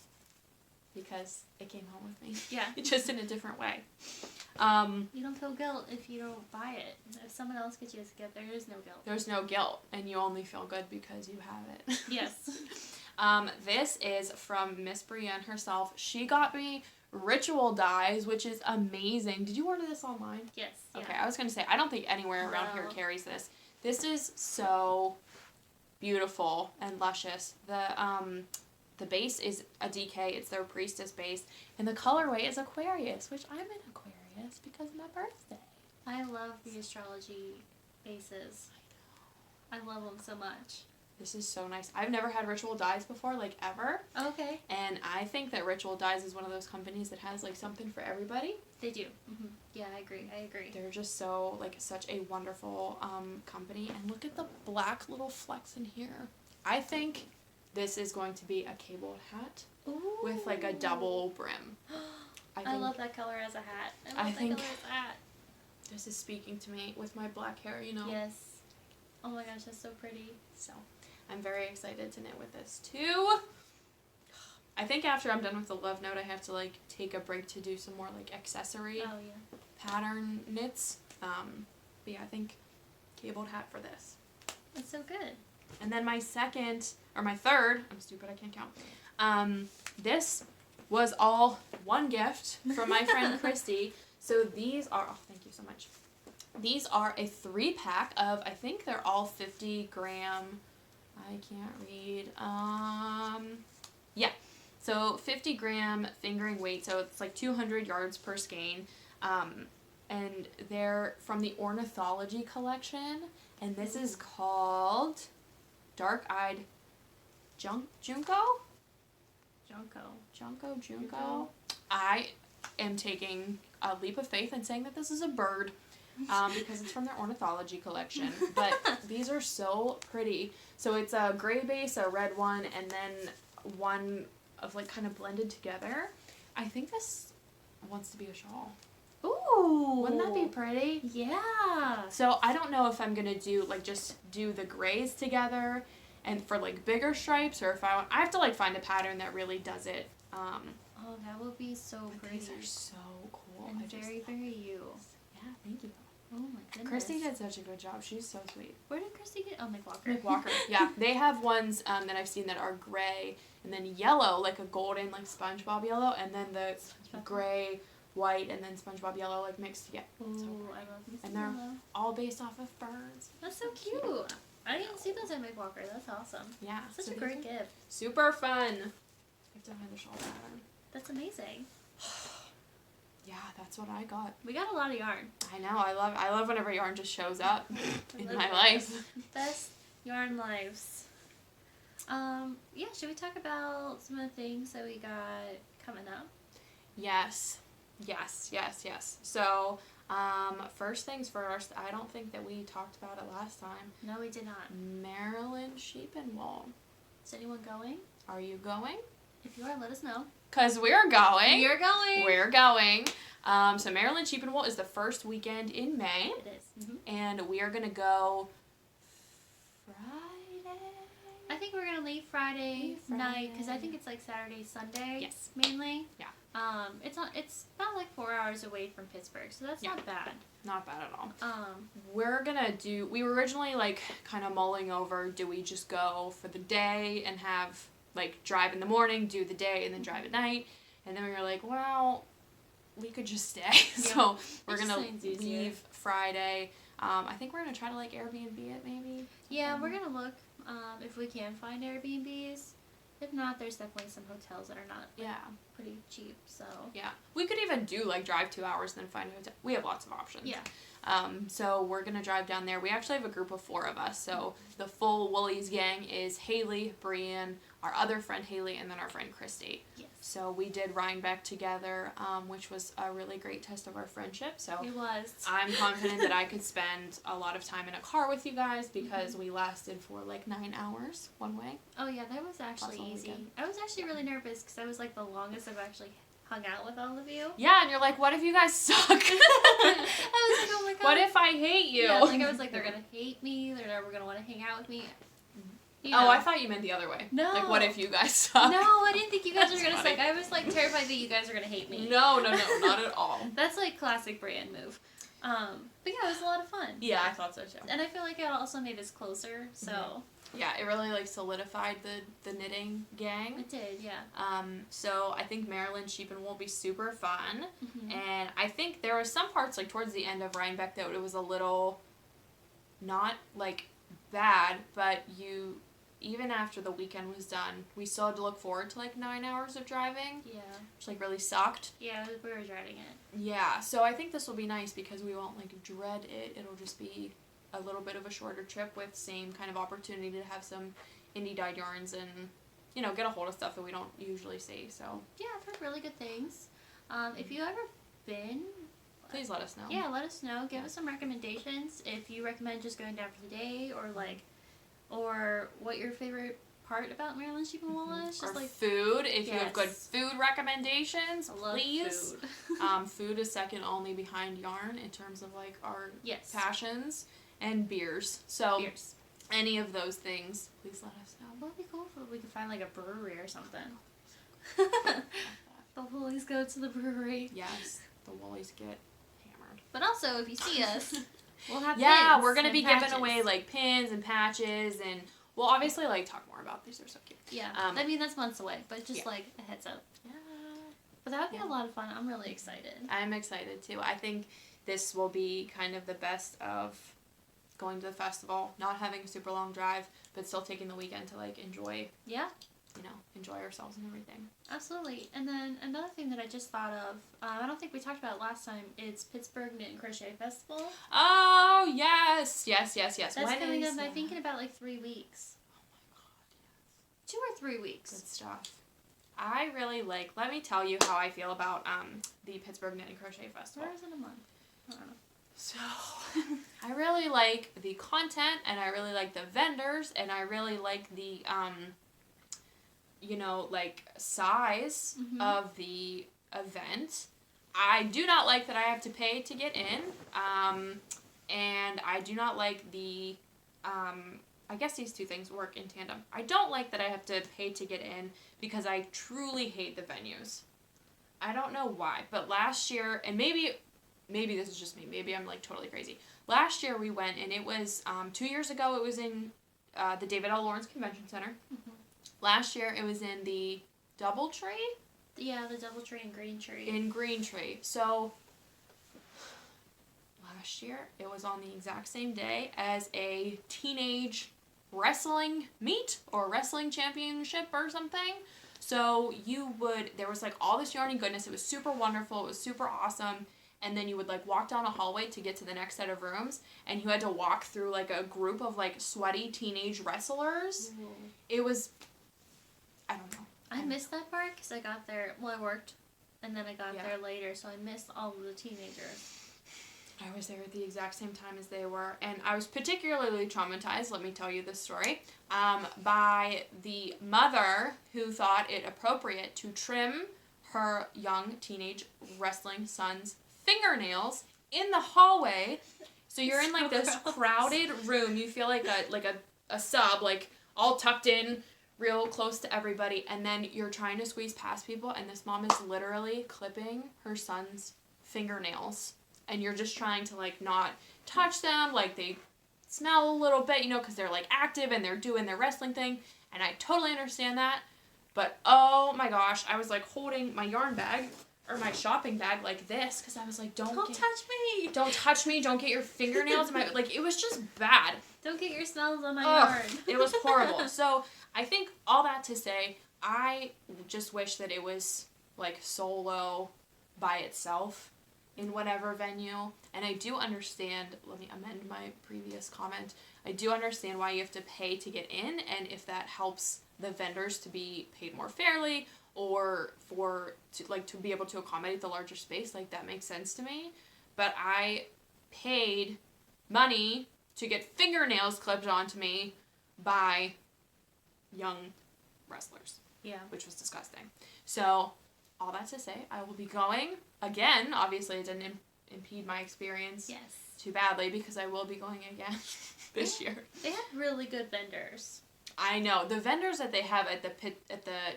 because it came home with me. Yeah. Just in a different way. You don't feel guilt if you don't buy it. If someone else gets you a gift, there is no guilt. There's no guilt, and you only feel good because you have it. Yes. This is from Miss Brienne herself. She got me ritual dyes, which is amazing. Did you order this online? Yes. Yeah. Okay, I was going to say, I don't think anywhere around here carries this. This is so beautiful and luscious. The base is a DK. It's their Priestess base. And the colorway is Aquarius, which I'm in Aquarius because of my birthday. I love the astrology bases. I love them so much. This is so nice. I've never had Ritual Dyes before, like, ever. Okay. And I think that Ritual Dyes is one of those companies that has, like, something for everybody. They do. Mm-hmm. Yeah, I agree. They're just so, like, such a wonderful company. And look at the black little flecks in here. I think this is going to be a cabled hat. Ooh. With, like, a double brim. I love that color as a hat. I think that color as a hat. This is speaking to me with my black hair, you know. Yes. Oh my gosh, that's so pretty. So, I'm very excited to knit with this too. I think after I'm done with the love note, I have to, like, take a break to do some more, like, accessory pattern knits. But yeah, I think cabled hat for this. That's so good. And then my third, I'm stupid, I can't count. This was all one gift from my friend Christy. So these are, oh, thank you so much. These are a 3-pack of, I think they're all 50 gram, I can't read, yeah. So 50 gram fingering weight, so it's like 200 yards per skein. And they're from the Ornithology collection, and this is called Dark-Eyed Junco? Junco. I am taking a leap of faith and saying that this is a bird, because it's from their Ornithology collection. But these are so pretty. So it's a gray base, a red one, and then one of, like, kind of blended together. I think this wants to be a shawl. Ooh, Ooh. Wouldn't that be pretty? Yeah. So I don't know if I'm going to do, like, just do the grays together and for, like, bigger stripes, or if I have to, like, find a pattern that really does it. Oh, that would be so pretty. These are so cool. And very, very you. Yeah, thank you. Oh my goodness. Christy did such a good job. She's so sweet. Where did Christy get? Oh, McWalker. McWalker. Yeah, they have ones that I've seen that are gray and then yellow, like a golden, like SpongeBob yellow, and then the gray, white, and then SpongeBob yellow, like mixed together. Ooh, So I love these. and they're all based off of birds. That's so cute. I didn't see those at McWalker. That's awesome. Yeah. Such so a great gift. Super fun. I have to find the shawl pattern. That's amazing. Yeah, that's what I got. We got a lot of yarn. I know. I love whenever yarn just shows up in my that. life. Best yarn lives. Yeah, should we talk about some of the things that we got coming up? Yes. So, first things first, I don't think that we talked about it last time. No, we did not. Maryland Sheep and Wool. Is anyone going? Are you going? If you are, let us know. Because we're going. You're going. We're going. So Maryland Sheep and Wool is the first weekend in May. It is. Mm-hmm. And we are going to go Friday. I think we're going to leave Friday night because I think it's like Saturday, Sunday. Yes. Mainly. Yeah. It's about like 4 hours away from Pittsburgh, so that's not bad. Not bad at all. We were originally like kind of mulling over, do we just go for the day and have like drive in the morning, do the day, and then drive at night? And then we were like, well, we could just stay. So we're going to leave Friday. I think we're going to try to like Airbnb it maybe. Yeah, we're going to look if we can find Airbnbs. If not, there's definitely some hotels that are not pretty cheap. So yeah, we could even do like drive 2 hours and then find a hotel. We have lots of options. Yeah. So we're gonna drive down there. We actually have a group of 4 of us. So the full Woolies gang is Haley, Brian, our other friend Haley, and then our friend Christy. Yes. So we did Rhinebeck together, which was a really great test of our friendship. So it was. I'm confident that I could spend a lot of time in a car with you guys because we lasted for like 9 hours one way. Oh yeah, that was actually easy. I was actually really nervous because I was like the longest I've actually hung out with all of you. Yeah, and you're like, what if you guys suck? I was like, oh my god. What if I hate you? Yeah, like I was like, they're gonna hate me. They're never gonna want to hang out with me. You know. Oh, I thought you meant the other way. No. Like, what if you guys suck? No, I didn't think you guys were gonna suck. I was like terrified that you guys were gonna hate me. No, not at all. That's like classic brand move. But yeah, it was a lot of fun. Yeah, I thought so too. And I feel like it also made us closer. So. Yeah, it really like solidified the knitting gang. It did, yeah. So I think Maryland Sheep and Wool will be super fun, and I think there were some parts like towards the end of Rhinebeck that it was a little, not like bad, but even after the weekend was done, we still had to look forward to like 9 hours of driving. Yeah. Which like really sucked. Yeah, we were dreading it. Yeah, so I think this will be nice because we won't like dread it. It'll just be a little bit of a shorter trip with same kind of opportunity to have some indie dyed yarns and, you know, get a hold of stuff that we don't usually see. So yeah, I've heard really good things. If you ever been, please let us know. Yeah, let us know. Give us some recommendations. If you recommend just going down for the day, or what your favorite part about Maryland Sheep and Wool is. Just or like food. If you have good food recommendations, I love please. Food. Food is second only behind yarn in terms of like our passions. And beers. So any of those things, please let us know. Well, it'd be cool if we could find like a brewery or something. The Woolies go to the brewery. Yes, the Woolies get hammered. But also, if you see us, we'll have pins we're gonna be giving away like pins and patches, and we'll obviously like talk more about these. They're so cute. Yeah, I mean that's months away, but just like a heads up. Yeah. But that would be a lot of fun. I'm really excited. I'm excited too. I think this will be kind of the best of going to the festival, not having a super long drive, but still taking the weekend to like enjoy. Yeah. You know, enjoy ourselves and everything. Absolutely. And then another thing that I just thought of, I don't think we talked about it last time, it's Pittsburgh Knit and Crochet Festival. Oh, yes. Yes. That's coming up, I think, in about like 3 weeks. Oh my god, yes. 2 or 3 weeks. Good stuff. I really let me tell you how I feel about the Pittsburgh Knit and Crochet Festival. Where is it a month? I don't know. So, I really like the content, and I really like the vendors, and I really like the, you know, like, size of the event. I do not like that I have to pay to get in, and I do not like the, I guess these two things work in tandem. I don't like that I have to pay to get in because I truly hate the venues. I don't know why, but last year, and maybe this is just me, maybe I'm like totally crazy. Last year we went, and it was, 2 years ago it was in the David L. Lawrence Convention Center. Mm-hmm. Last year it was in the Doubletree? Yeah, the Doubletree and Greentree. In Greentree. So, last year it was on the exact same day as a teenage wrestling meet or wrestling championship or something. So there was like all this yarny goodness. It was super wonderful. It was super awesome. And then you would like walk down a hallway to get to the next set of rooms, and you had to walk through like a group of like sweaty teenage wrestlers. Ooh. It was, I don't know. I missed that part because I got there, well, I worked, and then I got there later, so I missed all of the teenagers. I was there at the exact same time as they were, and I was particularly traumatized, let me tell you this story, by the mother who thought it appropriate to trim her young teenage wrestling son's fingernails in the hallway. So you're in like this crowded room, you feel like a sub, like all tucked in, real close to everybody, and then you're trying to squeeze past people, and this mom is literally clipping her son's fingernails, and you're just trying to like not touch them, like they smell a little bit, you know, because they're like active and they're doing their wrestling thing, and I totally understand that, but oh my gosh, I was like holding my yarn bag or my shopping bag like this, because I was like, don't touch me, don't get your fingernails in my, like, it was just bad. Don't get your smells on my yarn. It was horrible. So I think all that to say, I just wish that it was like solo by itself in whatever venue. And I do understand, let me amend my previous comment, I do understand why you have to pay to get in, and if that helps the vendors to be paid more fairly, or to be able to accommodate the larger space, like that makes sense to me. But I paid money to get fingernails clipped onto me by young wrestlers. Yeah. Which was disgusting. So, all that to say, I will be going again. Obviously, it didn't impede my experience too badly, because I will be going again this year. They have really good vendors. I know. The vendors that they have at the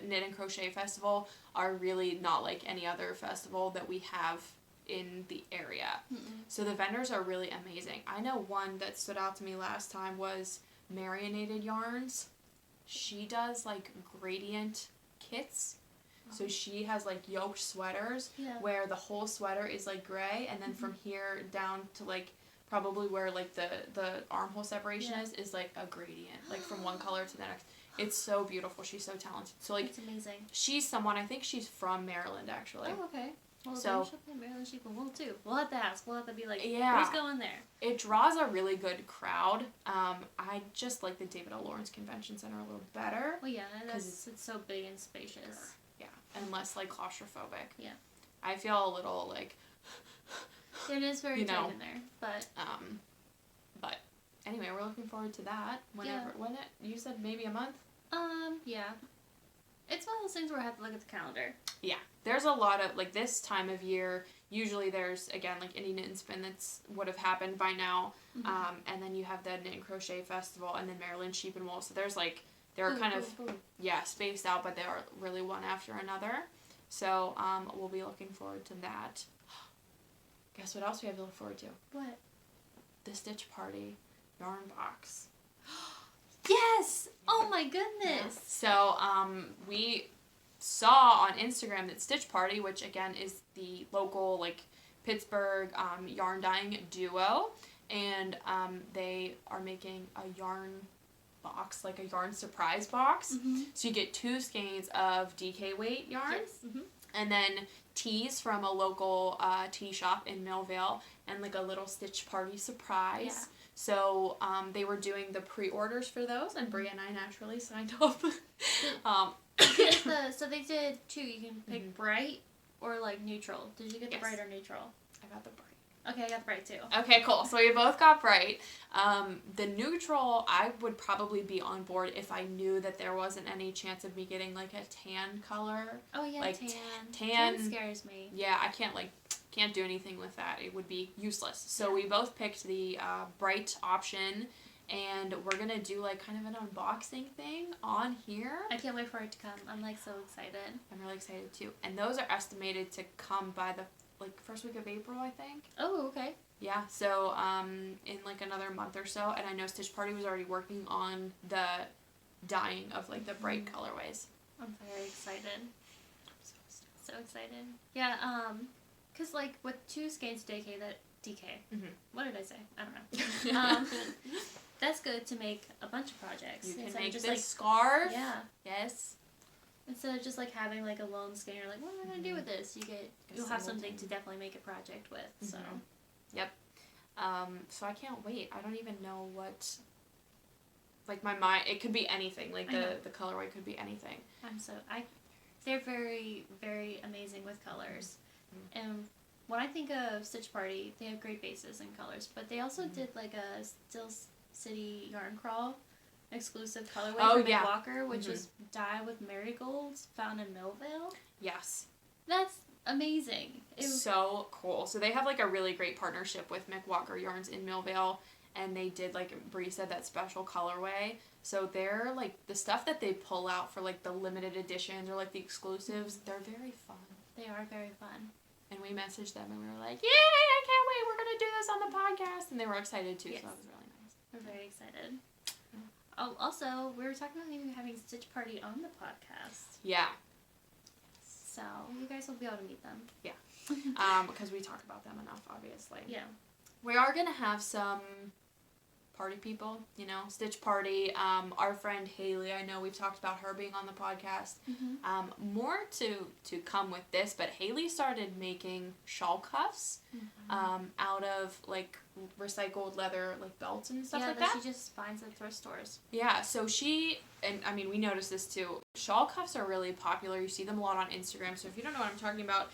Knit and Crochet Festival are really not like any other festival that we have in the area. Mm-mm. So the vendors are really amazing. I know one that stood out to me last time was Marinated Yarns. She does like gradient kits. So she has like yoked sweaters where the whole sweater is like gray, and then from here down to like probably where like the armhole separation is like a gradient, like from one color to the next. It's so beautiful. She's so talented. So like, it's amazing. She's someone, I think she's from Maryland actually. Oh, okay. Well, so Maryland sheep will too. We'll have to ask. We'll have to be like, who's going there? It draws a really good crowd. I just like the David L. Lawrence Convention Center a little better. Well, yeah, it's so big and spacious. Sure. Yeah, and less like claustrophobic. Yeah. I feel a little like. It is very tight in there, but. But anyway, we're looking forward to that. You said maybe a month. Yeah. It's one of those things where I have to look at the calendar. Yeah. There's a lot of, like, this time of year, usually there's, again, like, Indie Knit and Spin would have happened by now. Mm-hmm. And then you have the Knit and Crochet Festival, and then Maryland Sheep and Wool. So there's, like, they're kind of, spaced out, but they are really one after another. So, we'll be looking forward to that. Guess what else we have to look forward to? What? The Stitch Party yarn box. Yes! Oh my goodness! Yeah. So, we saw on Instagram that Stitch Party, which again is the local, like, Pittsburgh yarn dyeing duo, and they are making a yarn box, like a yarn surprise box. Mm-hmm. So you get 2 skeins of DK weight yarn, and then tees from a local tea shop in Millvale, and like a little Stitch Party surprise. Yeah. So they were doing the pre-orders for those, and Bria and I naturally signed up. So they did 2. You can pick bright or like neutral. Did you get the bright or neutral? I got the bright. Okay, I got the bright too. Okay, cool. So we both got bright. The neutral, I would probably be on board if I knew that there wasn't any chance of me getting like a tan color. Oh yeah, like tan. Tan scares me. Yeah, I can't like can't do anything with that. It would be useless. So we both picked the bright option, and we're going to do like kind of an unboxing thing on here. I can't wait for it to come. I'm like so excited. I'm really excited too. And those are estimated to come by the like first week of April, I think. Oh, okay. Yeah, so in like another month or so, and I know Stitch Party was already working on the dyeing of like the bright colorways. I'm very excited. So excited. Yeah, cause like with 2 skeins DK, what did I say? I don't know. That's good to make a bunch of projects. You can instead make of just this like scarf. Yeah. Yes. Instead of just like having like a lone skein, you're like, what am I gonna do with this? You'll have something to definitely make a project with. So. Yep. So I can't wait. I don't even know what. Like my mind, it could be anything. Like the colorway could be anything. They're very, very amazing with colors. And when I think of Stitch Party, they have great bases and colors, but they also did like a Still City Yarn Crawl exclusive colorway for Mick Walker, which is dye with marigolds found in Millvale. Yes. That's amazing. So cool. So they have like a really great partnership with Mick Walker Yarns in Millvale, and they did, like Bree said, that special colorway. So they're like the stuff that they pull out for like the limited editions or like the exclusives, they're very fun. They are very fun. And we messaged them and we were like, yay, I can't wait, we're going to do this on the podcast. And they were excited too, so that was really nice. We're very excited. Oh, also, we were talking about maybe having Stitch Party on the podcast. Yeah. So, you guys will be able to meet them. Yeah. Because we talk about them enough, obviously. Yeah. We are going to have some party people, you know, Stitch Party. Our friend Haley, I know we've talked about her being on the podcast. More to come with this, but Haley started making shawl cuffs out of like recycled leather, like belts and stuff like that. Yeah, she just finds at thrift stores. Yeah, so and I mean, we noticed this too. Shawl cuffs are really popular. You see them a lot on Instagram. So if you don't know what I'm talking about,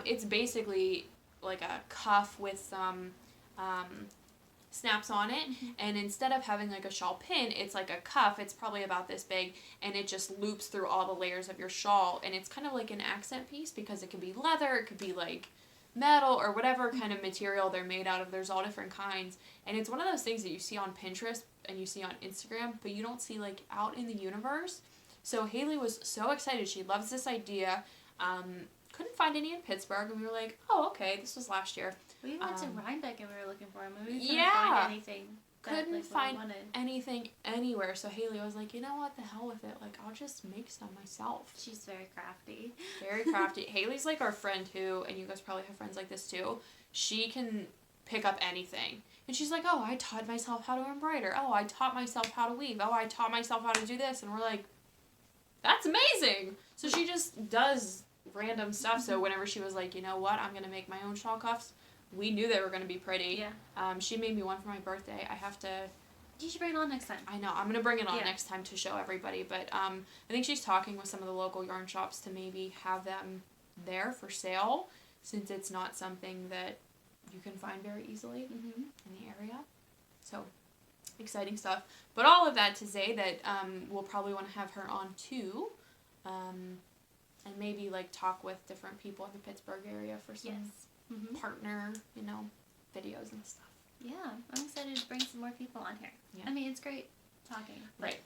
it's basically like a cuff with some snaps on it, and instead of having like a shawl pin, it's like a cuff. It's probably about this big, and it just loops through all the layers of your shawl, and it's kind of like an accent piece because it could be leather, it could be like metal, or whatever kind of material they're made out of. There's all different kinds, and it's one of those things that you see on Pinterest and you see on Instagram, but you don't see like out in the universe. So Haley was so excited. She loves this idea. Couldn't find any in Pittsburgh, and we were like, oh, okay, this was last year. We even went to Rhinebeck and we were looking for them. We couldn't find anything. Couldn't find anything anywhere. So Haley was like, you know what, the hell with it. Like, I'll just make some myself. She's very crafty. Very crafty. Haley's like our friend who, and you guys probably have friends like this too, she can pick up anything. And she's like, oh, I taught myself how to embroider. Oh, I taught myself how to weave. Oh, I taught myself how to do this. And we're like, that's amazing. So she just does random stuff. So whenever she was like, you know what, I'm going to make my own shawl cuffs, we knew they were going to be pretty. Yeah. She made me one for my birthday. I have to... You should bring it on next time. I know. I'm going to bring it on next time to show everybody. But I think she's talking with some of the local yarn shops to maybe have them there for sale, since it's not something that you can find very easily in the area. So, exciting stuff. But all of that to say that we'll probably want to have her on too. And maybe like talk with different people in the Pittsburgh area for some partner, you know, videos and stuff. Yeah, I'm excited to bring some more people on here. Yeah. I mean, it's great talking. Right.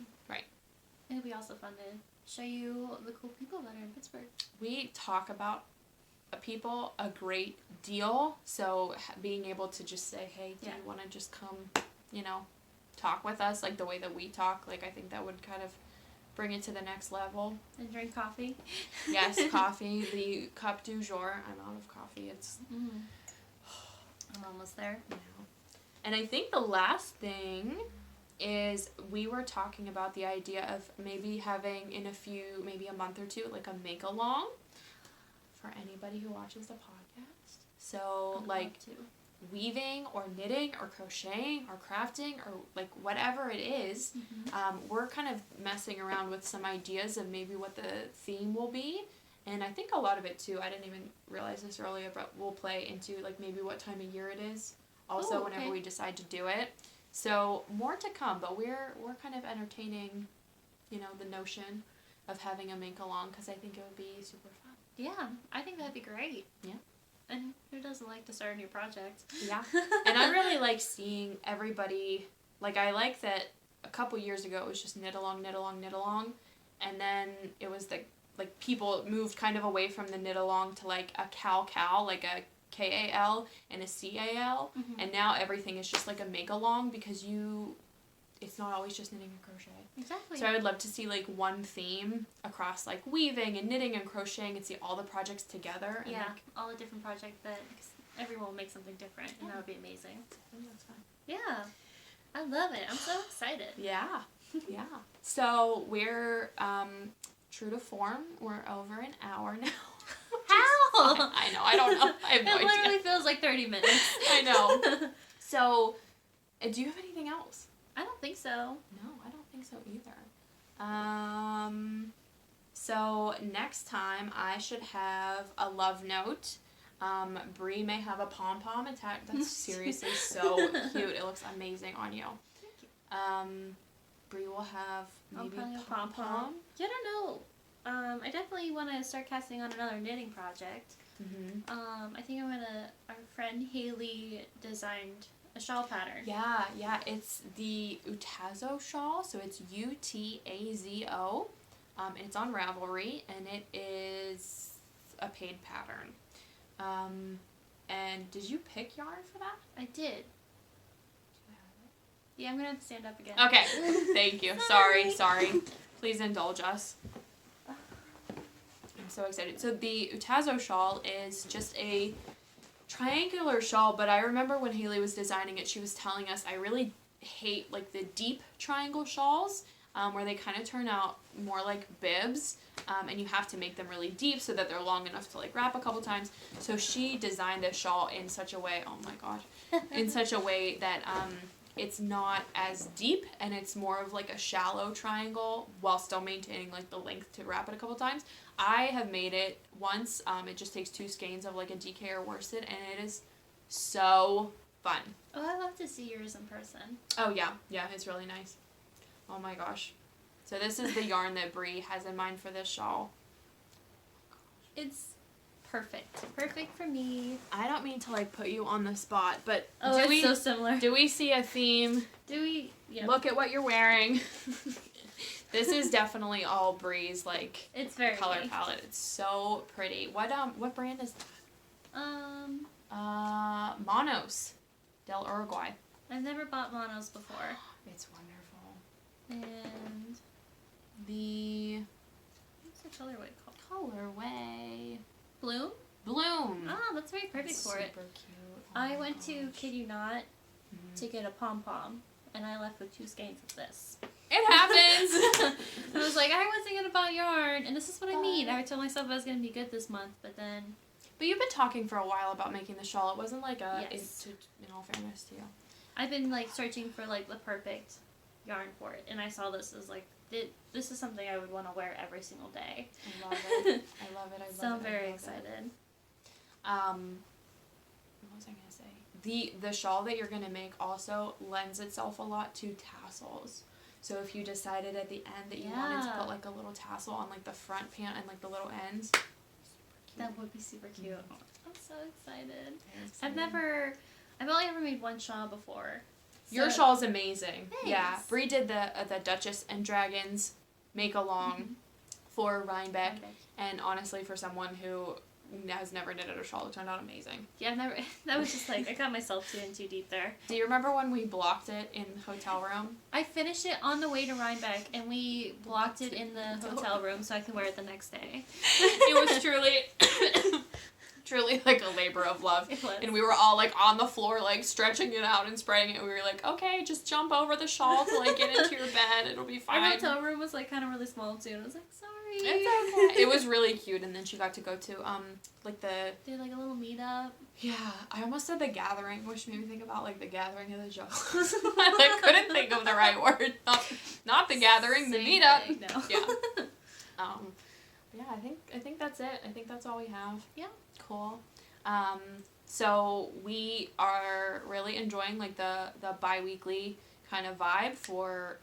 It'll be also fun to show you the cool people that are in Pittsburgh. We talk about people a great deal, so being able to just say, hey, do you want to just come, you know, talk with us, like the way that we talk, like I think that would kind of bring it to the next level. And drink coffee. Yes, coffee, the cup du jour. I'm out of coffee. It's... I'm almost there. You know. And I think the last thing is we were talking about the idea of maybe having in maybe a month or two, like a make-along for anybody who watches the podcast. So, like, weaving or knitting or crocheting or crafting or like whatever it is, we're kind of messing around with some ideas of maybe what the theme will be. And I think a lot of it too, I didn't even realize this earlier, but we'll play into like maybe what time of year it is also whenever we decide to do it. So more to come, but we're kind of entertaining, you know, the notion of having a make along because I think it would be super fun. Yeah, I think that'd be great. Yeah. And who doesn't like to start a new project? Yeah. And I really like seeing everybody, like I like that a couple years ago it was just knit along, knit along, knit along. And then it was like people moved kind of away from the knit along to like a cal, like a KAL and a CAL. Mm-hmm. And now everything is just like a make along because it's not always just knitting and crochet. Exactly. So I would love to see like one theme across like weaving and knitting and crocheting and see all the projects together. And yeah, like, all the different projects that everyone will make something different, and that would be amazing. I think that's fun. Yeah, I love it. I'm so excited. Yeah, yeah. So we're true to form. We're over an hour now. How? I know. I don't know. I have no idea. It literally feels like 30 minutes. I know. So, do you have anything else? I don't think so. No, I don't think so either. So next time I should have a love note. Bree may have a pom-pom attack. That's seriously so cute. It looks amazing on you. Thank you. Bree will have maybe a pom-pom. Yeah, I don't know. I definitely want to start casting on another knitting project. Mm-hmm. I think our friend Haley designed a shawl pattern. Yeah, it's the Utazo shawl, so it's Utazo, and it's on Ravelry, and it is a paid pattern. And did you pick yarn for that? I did. Yeah, I'm gonna have to stand up again. Okay, thank you. Sorry. Please indulge us. I'm so excited. So the Utazo shawl is just a triangular shawl, but I remember when Haley was designing it, she was telling us I really hate like the deep triangle shawls, where they kind of turn out more like bibs, and you have to make them really deep so that they're long enough to like wrap a couple times. So she designed this shawl in such a way, oh my gosh, in such a way that it's not as deep and it's more of like a shallow triangle while still maintaining like the length to wrap it a couple times. I have made it once. It just takes 2 skeins of like a DK or worsted, and it is so fun. Oh, I love to see yours in person. Oh yeah, it's really nice. Oh my gosh. So this is the yarn that Bree has in mind for this shawl. It's perfect for me. I don't mean to like put you on the spot, but it's so similar. Do we see a theme? Yeah. Look at what you're wearing. This is definitely all Bree's like it's very color pretty. palette. It's so pretty. What brand is that? Manos del Uruguay. I've never bought Manos before. It's wonderful. And what's the colorway called? Colorway Bloom? Bloom. Oh, that's very perfect for it. Super cute. Oh I my went to, gosh. kid you not, to get a pom-pom, and I left with 2 skeins of this. It happens. I was like, I wasn't going to buy yarn, and this is what I mean. I told myself I was going to be good this month, but then... But you've been talking for a while about making the shawl. It wasn't like Yes. in all fairness to you. I've been, like, searching for, like, the perfect yarn for it, and I saw this as, like, this is something I would want to wear every single day. I love it. I love it. So I'm very excited. What was I gonna say? The shawl that you're gonna make also lends itself a lot to tassels. So if you decided at the end that you wanted to put like a little tassel on like the front pant and like the little ends, That would be super cute. I'm so excited. exciting. I've only ever made one shawl before. Your shaw's amazing. Thanks. Yeah, Bree did the Duchess and Dragons make along for Rhinebeck, and honestly, for someone who has never knitted a shawl, it turned out amazing. Yeah, I've never. That was just like I got myself too deep there. Do you remember when we blocked it in the hotel room? I finished it on the way to Rhinebeck, and we blocked it in the hotel room so I could wear it the next day. It was truly like a labor of love. It was. And we were all like on the floor like stretching it out and spreading it. We were like, okay, just jump over the shawl to like get into your bed. It'll be fine. Our hotel room was like kind of really small too, and I was like, sorry. It's okay. It was really cute, and then she got to go to like the Did like a little meetup. Yeah, I almost said the gathering, which made me think about like the gathering of the Juggalos. I like, couldn't think of the right word. Not the gathering, Same the meetup. thing, no. Yeah. Yeah, I think that's it. I think that's all we have. Yeah. Cool. So we are really enjoying like the bi-weekly kind of vibe for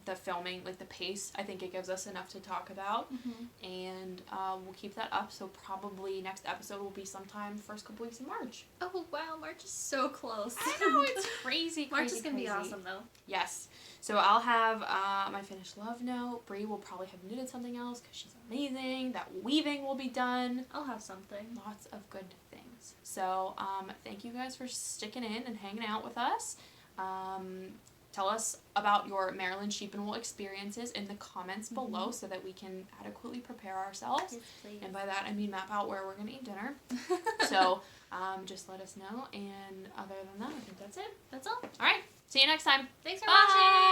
the filming, like the pace, I think it gives us enough to talk about. And we'll keep that up. So probably next episode will be sometime first couple weeks in March. Oh wow, March is so close. I know, it's crazy. March is gonna be awesome though. Yes. So I'll have my finished love note. Bree will probably have knitted something else because she's amazing. That weaving will be done. I'll have something. Lots of good things. So thank you guys for sticking in and hanging out with us. Tell us about your Maryland sheep and wool experiences in the comments below so that we can adequately prepare ourselves. Yes, please. And by that I mean map out where we're going to eat dinner. So just let us know. And other than that, I think that's it. That's all. All right. See you next time. Thanks for Bye. watching.